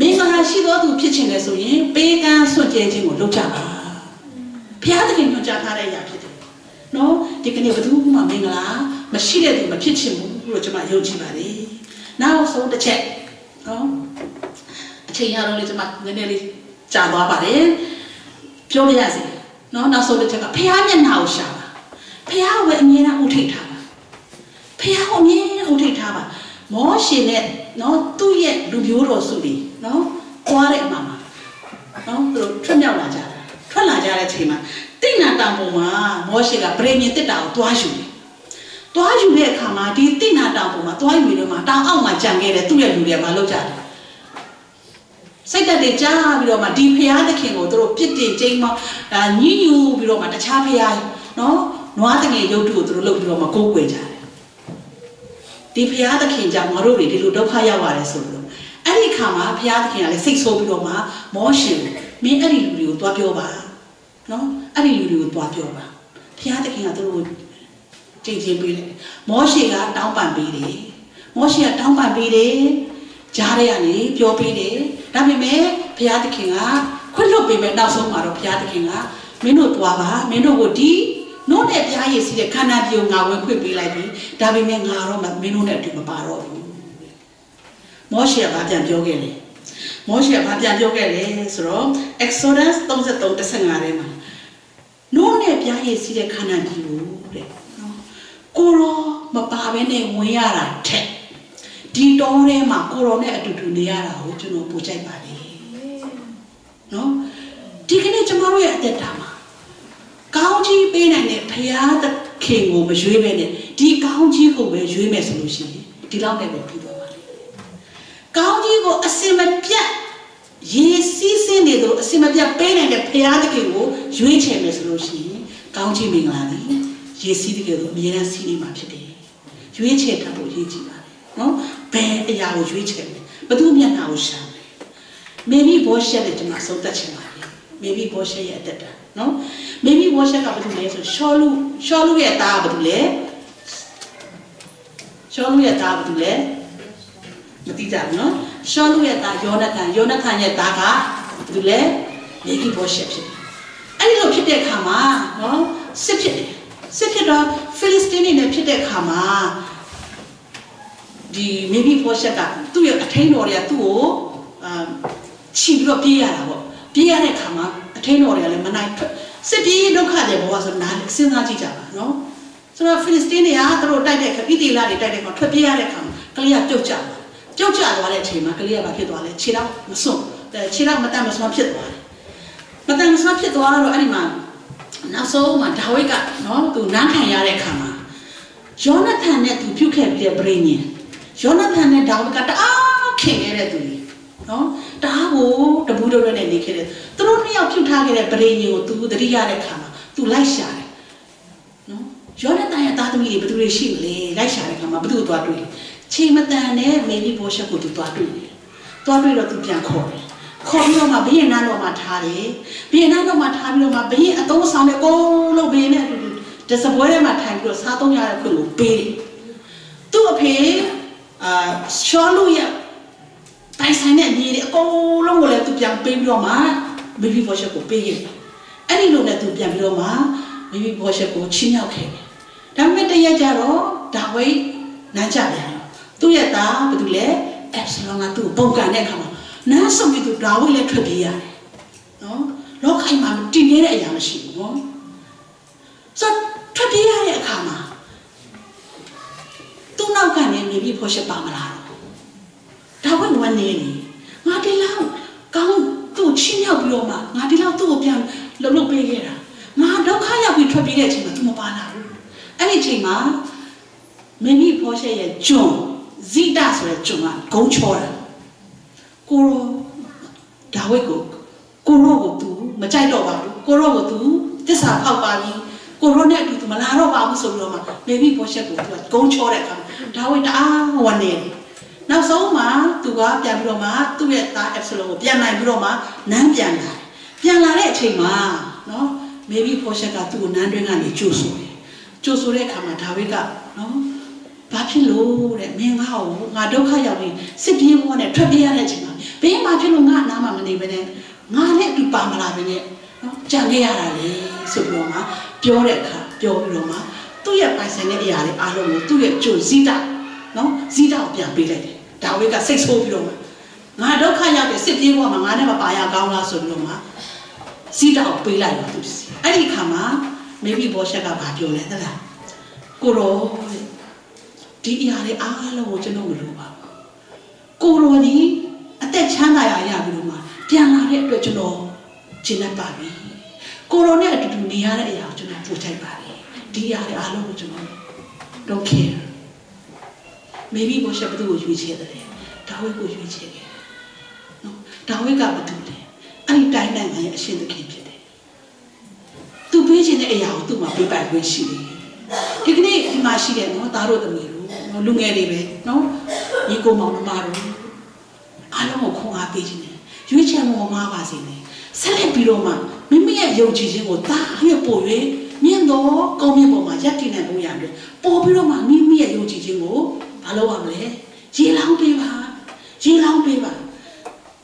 မင်္ဂလာရှိသောသူဖြစ်ချင်တယ်ဆိုရင်ပေးကမ်းစွန့်ကြဲခြင်းကိုလုပ်ကြပါဘုရားသခင်ညွှန်ကြားထားတဲ့အရာဖြစ်တယ်နော်ဒီကနေ့ဘယ်သူမှမင်္ဂလာမရှိတဲ့သူမဖြစ်ချင်ဘူးလို့ကျွန်မယုံကြည်ပါတယ် နောက်ဆုံးတစ်ချက်နော်အချိန်ရတော့လေကျွန်မနည်းနည်းလေးကြာသွားပါတယ်ပြောပြရစီနော်နောက်ဆုံးတစ်ချက်ကဖះမျက်နှာကိုရှာပါဖះကိုပဲအမြဲတမ်းဥထိတ်ထားပါဖះကိုအမြဲတမ်းဥထိတ်ထားပါမောရှင်နဲ့နော်သူ့ရဲ့လူမျိုးတော်စုတွေနော်သွားတဲ့အမှာနော်သူတို့ထွက်မြောက်လာကြတာထွက်လာကြတဲ့အချိန်မှာတိဏတောင်ပေါ်မှာမောရှင်ကဗြေမြင်တစ်တာကိုတွားယူတယ်တွားယူတဲ့အခါမှာဒီတိဏတောင်ပေါ်မှာတွားယူနေတော့မှတောင်အောက်မှာကြံခဲ့တဲ့သူ့ရဲ့လူတွေမှာလောက်ကြတယ်စိတ်တက်တွေကြားပြီးတော့မှဒီဖះသခင်ကိုသူတို့ပြစ်တင်ကျိန်းမောညှဉ်းညူပြီးတော့မှတခြားဖះနော်နွားတငယ်ရုပ်တုကိုသူတို့လုပ်ပြီးတော့မှကိုးကွယ်ကြတယ်ဒီဖះသခင်ကြောင့်ငါတို့တွေဒီလိုဒုက္ခရောက်ရတယ်ဆိုလို့အဲ့ဒီခါမှာဖះသခင်ကလည်းစိတ်ဆိုးပြီးတော့မှမောရှင်မင်းအဲ့ဒီလူတွေကိုတွားပြောပါနော်အဲ့ဒီလူတွေကိုတွားပြောပါဖះသခင်ကသူတို့ကြင်ချင်းပေးတယ်မောရှင်ကတောင်းပန်ပေးတယ်မောရှင်ကတောင်းပန်ပေးတယ်ကြားရကနေပြောပေးတယ်ဒါပေမဲ့ဘုရားသခင်ကခွင့်လွှတ်ပေးမယ်နောက်ဆုံးမှာတော့ဘုရားသခင်ကမင်းတို့တွားပါမင်းတို့ကိုဒီနို့နဲ့ဘုရားရည်စီးတဲ့ခန္ဓာပြုံငါဝင်ခွင့်ပေးလိုက်ပြီဒါပေမဲ့ငါတော့မင်းတို့နဲ့အတူမပါတော့ဘူးမောရှေကဘာပြန်ပြောခဲ့လဲမောရှေကဘာပြန်ပြောခဲ့လဲဆိုတော့ Exodus 33:15ထဲမှာနို့နဲ့ဘုရားရည်စီးတဲ့ခန္ဓာပြုံတဲ့နော်ကိုရောမပါဘဲနဲ့ဝင်ရတာထက်ဒီတောထဲမှာကိုရောနဲ့အတူတူနေရတာကိုကျွန်တော်ပို့ကြိုက်ပါလေနော်ဒီကနေ့ကျွန်တော်တို့ရဲ့အသက်တာမှာကောင်းကြီးပေးနိုင်တဲ့ဘုရားသခင်ကိုမရွေးပဲနဲ့ဒီကောင်းကြီးကိုပဲရွေးမယ်ဆိုလို့ရှိရင်ဒီလောက်နဲ့ပဲပြီးသွားပါလိမ့်မယ်ကောင်းကြီးကိုအစင်မပြတ်ရေစီးစင်းနေတော့အစင်မပြတ်ပေးနိုင်တဲ့ဘုရားသခင်ကိုရွေးချယ်မယ်ဆိုလို့ရှိရင်ကောင်းကြီးမင်္ဂလာသည်ရေစီးတဲ့ကဲတော့အမြဲတမ်းစီးနေမှာဖြစ်တယ်ရွေးချယ်တတ်ဖို့ရည်ကြည်ပါနော်ဘယ်အရာကိုရွေးချယ်လဲဘသူမျက်နှာကိုရှာလဲမေဘီဘောရှက်နဲ့ကျွန်မဆုံးသက်ချင်ပါလေမေဘီဘောရှက်ရဲ့အသက်တာနော်မေဘီဘောရှက်ကဘာလို့လဲဆိုရှောလူရဲ့သားကဘာလို့လဲရှောလူရဲ့သားကဘာလို့လဲမသိကြဘူးနော်ရှောလူရဲ့သားယောနသန်ရဲ့သားကဘာလို့လဲမေဘီဘောရှက်ဖြစ်တယ်အဲ့ဒီလိုဖြစ်တဲ့အခါမှာနော်စစ်ဖြစ်တယ်စစ်ဖြစ်တော့ဖိလစ်စတင်းတွေနဲ့ဖြစ်တဲ့အခါမှာဒီမေဘီဘောရှက်ကသူ့ရဲ့အထိန်တော်တွေကသူ့ကိုချီပြီးတော့ပြေးရတာပေါ့ပြေးရတဲ့အခါမှာအထိန်တော်တွေကလည်းမနိုင်စစ်ပြေးဒုက္ခတွေဘောဆိုနားစဉ်းစားကြည့်ကြပါနော်ဆိုတော့ဖိလစ်စတင်းတွေကသူတို့တိုက်တဲ့အခါဣသီလတွေတိုက်တဲ့အခါထွက်ပြေးရတဲ့အခါမှာကလေးကပြုတ်ကျသွားတဲ့အချိန်မှာကလေးကဘာဖြစ်သွားလဲခြေထောက်မစွန့်ခြေထောက်မတတ်မစွမ်းဖြစ်သွားတယ်မတတ်မစွမ်းဖြစ်သွားတော့အဲ့ဒီမှာနောက်ဆုံးမှာဒါဝိဒ်ကနော်သူနန်းခံရတဲ့အခါမှာယောနသန်နဲ့သူပြုတ်ခဲ့ပြီးတဲ့ဗြေညင်ယောနသန်နဲ့ဒါဝိဒ်ကတအားခင်ခဲ့တဲ့သူကြီးနော်တအားကိုတပူးတော်နဲ့နေခဲ့တဲ့သူတို့နှစ်ယောက်ပြုတ်ထားခဲ့တဲ့ဗြေညင်ကိုသူသတိရတဲ့အခါမှာသူလိုက်ရှာတယ်နော်ယောနသန်ရဲ့သားသမီးတွေဘယ်သူတွေရှိမလဲလိုက်ရှာတဲ့အခါမှာဘယ်သူ့ကိုသွားတွေ့လဲချိန်မတန်နဲ့မေဘီဘောရှက်ကိုသူသွားတွေ့တယ်သွားတွေ့တော့သူပြန်ခေါ်တယ်ခေါ်ပြီးတော့မှဘုရင်နားတော်မှာထားတယ်ဘုရင်နားတော်မှာထားပြီးတော့မှဘုရင်အသုံးဆောင်တဲ့ကိုလို့ဘုရင်နဲ့အတူတူတစပွဲထဲမှာထိုင်ပြီးတော့စားသုံးရတဲ့ခွင့်ကိုပေးတယ်သူ့အဖေရှောလူရဲ့ပိုင်ဆိုင်တဲ့ညီတွေအကုန်လုံးကိုလည်းသူပြန်ပေးပြီးတော့မှမေဘီဘောရှက်ကိုပေးခဲ့တယ်အဲ့ဒီလိုနဲ့သူပြန်ပြီးတော့မှမေဘီဘောရှက်ကိုချင်းမြောက်ခဲ့တယ်ဒါပေမဲ့တရက်ကျတော့ဒါဝိဒ်နန်းကြပြန်သူ့ရဲ့သားဘာတူလဲအက်ဆလောင်ကသူ့ပုံကန်တဲ့အခါမှာနားဆုံးပြီးသူဒါဝိဒ်လည်းထွက်ပြေးရတယ်နော်လောကီမှာတည်နေတဲ့အရာမရှိဘူးနော်ဆိုထွက်ပြေးရတဲ့အခါမှာသူ့နောက်ကနေမေဘီဘောရှက်ပါမလားဒါဝိဒ်ဝမ်းနေနေငါဒီလောက်ကောင်းသူ့ချင်းရောက်ပြီးတော့မှငါဒီလောက်သူ့ကိုပြန်လှုပ်ပေးခဲ့တာငါဒုက္ခရောက်ပြီးထွက်ပြေးတဲ့အချိန်မှာသူမပါလာဘူးအဲ့ဒီအချိန်မှာမေဘီဘောရှက်ရဲ့ကျွန်ဇိတာဆိုတဲ့ကျွန်ကဂုံချောတာကိုရောဒါဝိဒ်ကိုရောကိုသူမကြိုက်တော့ပါဘူးကိုရောကိုသူတစ္ဆာဖောက်ပါပြီကိုရောနဲ့အတူသူမလာတော့ပါဘူးဆိုပြီးတော့မှမေဘီဘောရှက်ကိုသူကဂုံချောတဲ့အခါဒါဝိဒ်တအားဝမ်းနေတယ်နောက်ဆုံးမှာသူကပြန်ပြီးတော့မှသူ့ရဲ့သားအက်ဆလောကိုပြန်နိုင်ပြီးတော့မှနန်းပြန်လာတဲ့အချိန်မှာနော်မေဘီဘောရှက်ကသူ့ကိုနန်းတွင်းကနေကြိုးဆိုတဲ့အခါမှာဒါဝိဒ်ကနော်ဘာဖြစ်လို့တဲ့မင်းငါ့ကိုငါဒုက္ခရောက်ပြီးစစ်ပြေးဘဝနဲ့ထွက်ပြေးရတဲ့အချိန်မှာဘယ်မှာဖြစ်လို့ငါအနားမှာမနေဘဲနဲ့ငါနဲ့အတူပါမလာဘဲနဲ့နော်ကြံခဲ့ရတာလေဆိုပြီးတော့မှပြောတဲ့အခါပြောပြီးတော့မှသူ့ရဲ့ပိုင်ဆိုင်တဲ့အရာတွေအားလုံးကိုသူ့ရဲ့ကြိုဇိတာနော်ဇိတာကိုပြန်ပေးလိုက်တယ် ဒါဝိဒ်ကစိတ်ဆိုးပြီးတော့ငါဒုက္ခရောက်တဲ့စစ်ပြေးဘဝမှာငါနဲ့မပါရကောင်းလားဆိုပြီးတော့မှစီးတောက်ပေးလိုက်တော့သူအဲ့ဒီခါမှာမေဘီဘောရှက်ကဘာပြောလဲသလားကိုရောဒီအရာတွေအားလုံးကိုကျွန်တော်မလုပ်ပါဘူးကိုရောဒီအသက်ချမ်းသာရရပြီးတော့မှပြန်လာတဲ့အတွက်ကျွန်တော်ကျင့်တတ်ပါပြီကိုရောနဲ့အတူတူနေရတဲ့အရာကိုကျွန်တော်ပို့ထိုက်ပါတယ်ဒီအရာတွေအားလုံးကိုကျွန်တော် don't care မေဘီဘောရှက်ဘယ်သူကိုရွေးချယ်တယ်ဒါဝိဒ်ကိုရွေးချယ်ခဲ့နော်ဒါဝိဒ်ကဘာလုပ်လဲအဲ့ဒီတိုင်းနိုင်ငံရဲ့အရှင်သခင်ဖြစ်တယ်သူပေးခြင်းတဲ့အရာကိုသူ့မှာပေးပိုင်ခွင့်ရှိတယ်ဒီကနေ့ဒီမှာရှိတယ်နော်သားတို့သမီးတို့လူငယ်တွေပဲနော်ညီကိုမောင်နှမတို့အားလုံးကိုခွန်အားပေးခြင်းနဲ့ရွေးချယ်မှုမမှားပါစေနဲ့ဆက်လက်ပြီးတော့မှမိမိရဲ့ယုံကြည်ခြင်းကိုတားရပို့၍မြင့်သောကောင်းမြတ်ပေါ်မှာယက်တည်နိုင်ဖို့ရတယ်ပို့ပြီးတော့မှမိမိရဲ့ယုံကြည်ခြင်းကိုဘာလုပ်ရမလဲရေလောင်းပေးပါရေလောင်းပေးပါ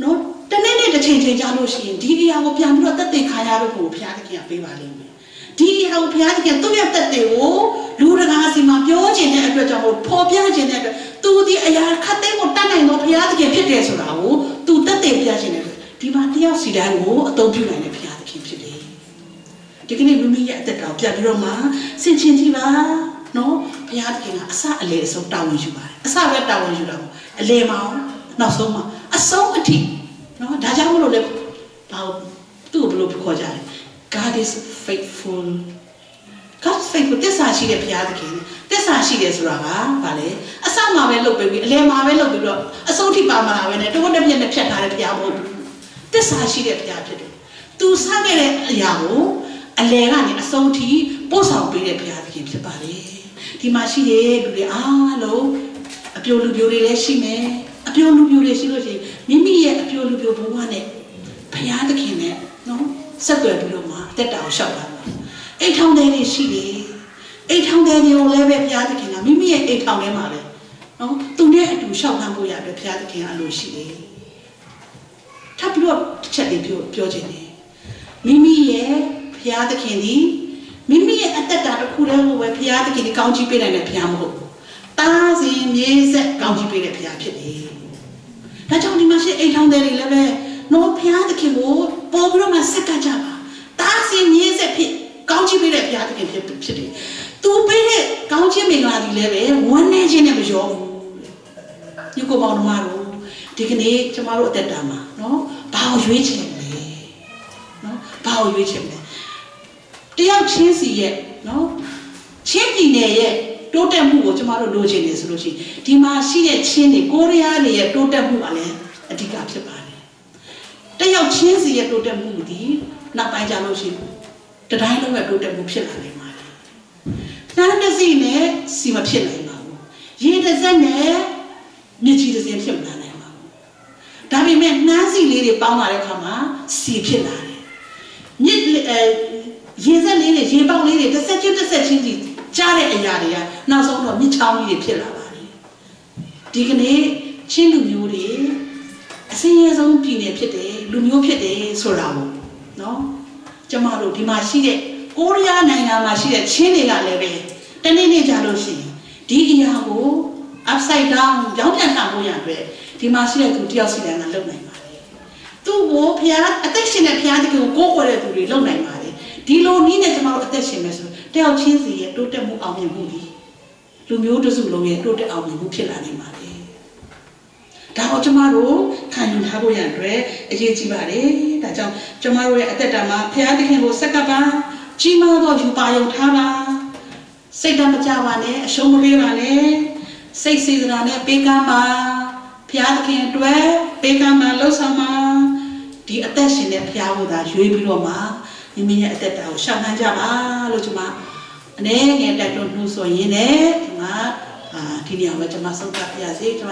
နော်တနေ့နေ့တစ်ချိန်ချိန်ကြာလို့ရှိရင်ဒီအရာကိုပြန်ပြီးတော့တက်တဲ့ခါရတော့ကိုဘုရားသခင်ကပေးပါလိမ့်မယ်ဒီအရာကိုဘုရားသခင်သူ့ရဲ့တက်တဲ့ကိုလူတကာစီမှာပြောခြင်းတဲ့အတွက်ကြောင့်ဖော်ပြခြင်းတဲ့အတွက်သူဒီအရာခတ်သိမ်းကိုတတ်နိုင်တော့ဘုရားသခင်ဖြစ်တယ်ဆိုတာကိုသူတက်တဲ့ပြခြင်းတဲ့အတွက်ဒီမှာတယောက်စီတိုင်းကိုအသုံးပြုနိုင်တဲ့ဘုရားသခင်ဖြစ်တယ်ဒီကနေ့မိမိရဲ့အသက်တာပြန်ပြီးတော့မှဆင်ခြင်ကြည့်ပါနော်ဘုရားသခင်ကအစအလေအဆုံးတာဝန်ယူပါတယ်အစပဲတာဝန်ယူတာပေါ့အလေမအောင်နောက်ဆုံးမှာအဆုံးအထိနော်ဒါကြောင့်မလို့လေဘာသူ့ကိုဘယ်လိုခေါ်ကြလဲ God is faithful God is faithful တစ္ဆာရှိတဲ့ဘုရားသခင်တစ္ဆာရှိတယ်ဆိုတာကဘာလဲအစမှာပဲလုပ်ပြီးအလေမှာပဲလုပ်ပြီးတော့အဆုံးထိပါမလာပဲနဲ့တဝက်တစ်ပြက်နဲ့ဖြတ်ထားတဲ့ဘုရားမဟုတ်ဘူးတစ္ဆာရှိတဲ့ဘုရားဖြစ်တယ်သူစခဲ့တဲ့အရာကိုအလေကနေအဆုံးထိပို့ဆောင်ပေးတဲ့ဘုရားသခင်ဖြစ်ပါလေဒီမှာရှိတဲ့လူတွေအားလုံးအပြိုလူပြိုတွေလည်းရှိမယ်အပြိုလူပြိုတွေရှိလို့ရှိရင်မိမိရဲ့အပြိုလူပြိုဘဝနဲ့ဘုရားသခင်နဲ့နော်ဆက်သွယ်ပြီးတော့မှအသက်တာကိုရှောက်တာပါအိတ်ထောင်တဲ့တွေရှိတယ်အိတ်ထောင်တဲ့တွေကိုလည်းပဲဘုရားသခင်ကမိမိရဲ့အိတ်ထောင်ထဲမှာပဲနော်သူနဲ့အတူရှောက်ခံဖို့ရအတွက်ဘုရားသခင်ကအလိုရှိတယ်ထပ်ပြီးတော့တစ်ချက်လေးပြောချင်တယ်မိမိရဲ့ဘုရားသခင်ဒီမိမိရဲ့အသက်တာတစ်ခုတည်းကိုပဲဘုရားသခင်ဒီကောင်းချီးပေးနိုင်တဲ့ဘုရားမဟုတ်ဘူးတားစဉ်မြေဆက်ကောင်းချီးပေးတဲ့ဘုရားဖြစ်တယ်ဒါကြောင့်ဒီမှာရှိအိမ်ထောင်တဲ့တွေလည်းပဲနော်ဘုရားသခင်ကိုပေါ်ပြီးတော့မှဆက်ကကြပါတားစဉ်မြေဆက်ဖြစ်ကောင်းချီးပေးတဲ့ဘုရားသခင်ဖြစ်တယ်သူပေးတဲ့ကောင်းချီးမင်္ဂလာတွေလည်းပဲဝမ်းနေခြင်းနဲ့မရောဘူးဒီကိုပေါင်းတော်မတို့ဒီကနေ့ကျမတို့အသက်တာမှာနော်ဘာကိုရွေးချယ်လဲနော်ဘာကိုရွေးချယ်လဲတယောက်ချင်းစီရဲ့နော်ချင်းပြည်နယ်ရဲ့တိုးတက်မှုကိုကျမတို့လိုချင်နေဆိုလို့ရှိရင်ဒီမှာရှိတဲ့ချင်းတွေကိုရီးယားတွေရဲ့တိုးတက်မှုကလည်းအဓိကဖြစ်ပါတယ်တယောက်ချင်းစီရဲ့တိုးတက်မှုဒီနောက်ပိုင်းကျလို့ရှိရင်တတိုင်းလုံးရဲ့တိုးတက်မှုဖြစ်လာနိုင်ပါတယ်။နားတစ်စီနဲ့စီမဖြစ်နိုင်ပါဘူး။ရေတစ်စက်နဲ့မြစ်ကြီးတစ်စက်ဖြစ်မလာနိုင်ပါဘူး။ဒါပေမဲ့နှမ်းစီလေးတွေပေါင်းလာတဲ့အခါမှာစီဖြစ်လာတယ်။မြစ်ရေစက်လေးတွေရေပေါက်လေးတွေတစ်ဆက်ချင်းစီကြားတဲ့အရာတွေကနောက်ဆုံးတော့မြစ်ချောင်းကြီးတွေဖြစ်လာပါတယ်။ဒီကနေ့ချင်းလူမျိုးတွေအစင်းရဲဆုံးပြည်နယ်ဖြစ်တယ်လူမျိုးဖြစ်တယ်ဆိုတာကိုနော်ကျမတို့ဒီမှာရှိတဲ့ကိုရီးယားနိုင်ငံမှာရှိတဲ့ချင်းတွေကလည်းပဲတနေ့နေ့ကြလို့ရှိရင်ဒီအရာကို upside down ကြောင်းပြန်ထားဖို့ရအတွက်ဒီမှာရှိတဲ့သူတယောက်စီတိုင်းကလုပ်နိုင်ပါတယ်။သူ့ကိုဖျားအသက်ရှင်တဲ့ဖျားတကယ်ကိုကိုးကွယ်တဲ့သူတွေလုပ်နိုင်ပါတယ်။ဒီလိုနည်းနဲ့ကျမတို့အသက်ရှင်မယ်ဆိုတယောက်ချင်းစီရဲ့တိုးတက်မှုအောင်မြင်မှုဒီလူမျိုးတစုလုံးရဲ့တိုးတက်အောင်မြင်မှုဖြစ်လာနိုင်ပါတယ်။ဒါကိုကျမတို့ခံယူထားဖို့ရအတွက်အရေးကြီးပါတယ်။ဒါကြောင့်ကျမတို့ရဲ့အသက်တာမှာဖျားသခင်ကိုစက္ကပ်ပါကြီးမားသောယူပါယုံထားပါစိတ်ဓာတ်မကြပါနဲ့အရှုံးမပေးပါနဲ့စိတ်စေတနာနဲ့ပေးကမ်းပါဖျားသခင်အတွက်ပေးကမ်းပါလှုပ်ဆောင်ပါဒီအသက်ရှင်တဲ့ဖျားကိုသာရွေးပြီးတော့မှမိမိရဲ့အသက်တာကိုရှောင်နှံကြပါလို့ကျမအနေငယ်တိုက်တွန်းနှိုးဆော်ရင်းနဲ့ဒီမှာဒီနေရာမှာကျမဆုံးဖြတ်ပြရစီကျမ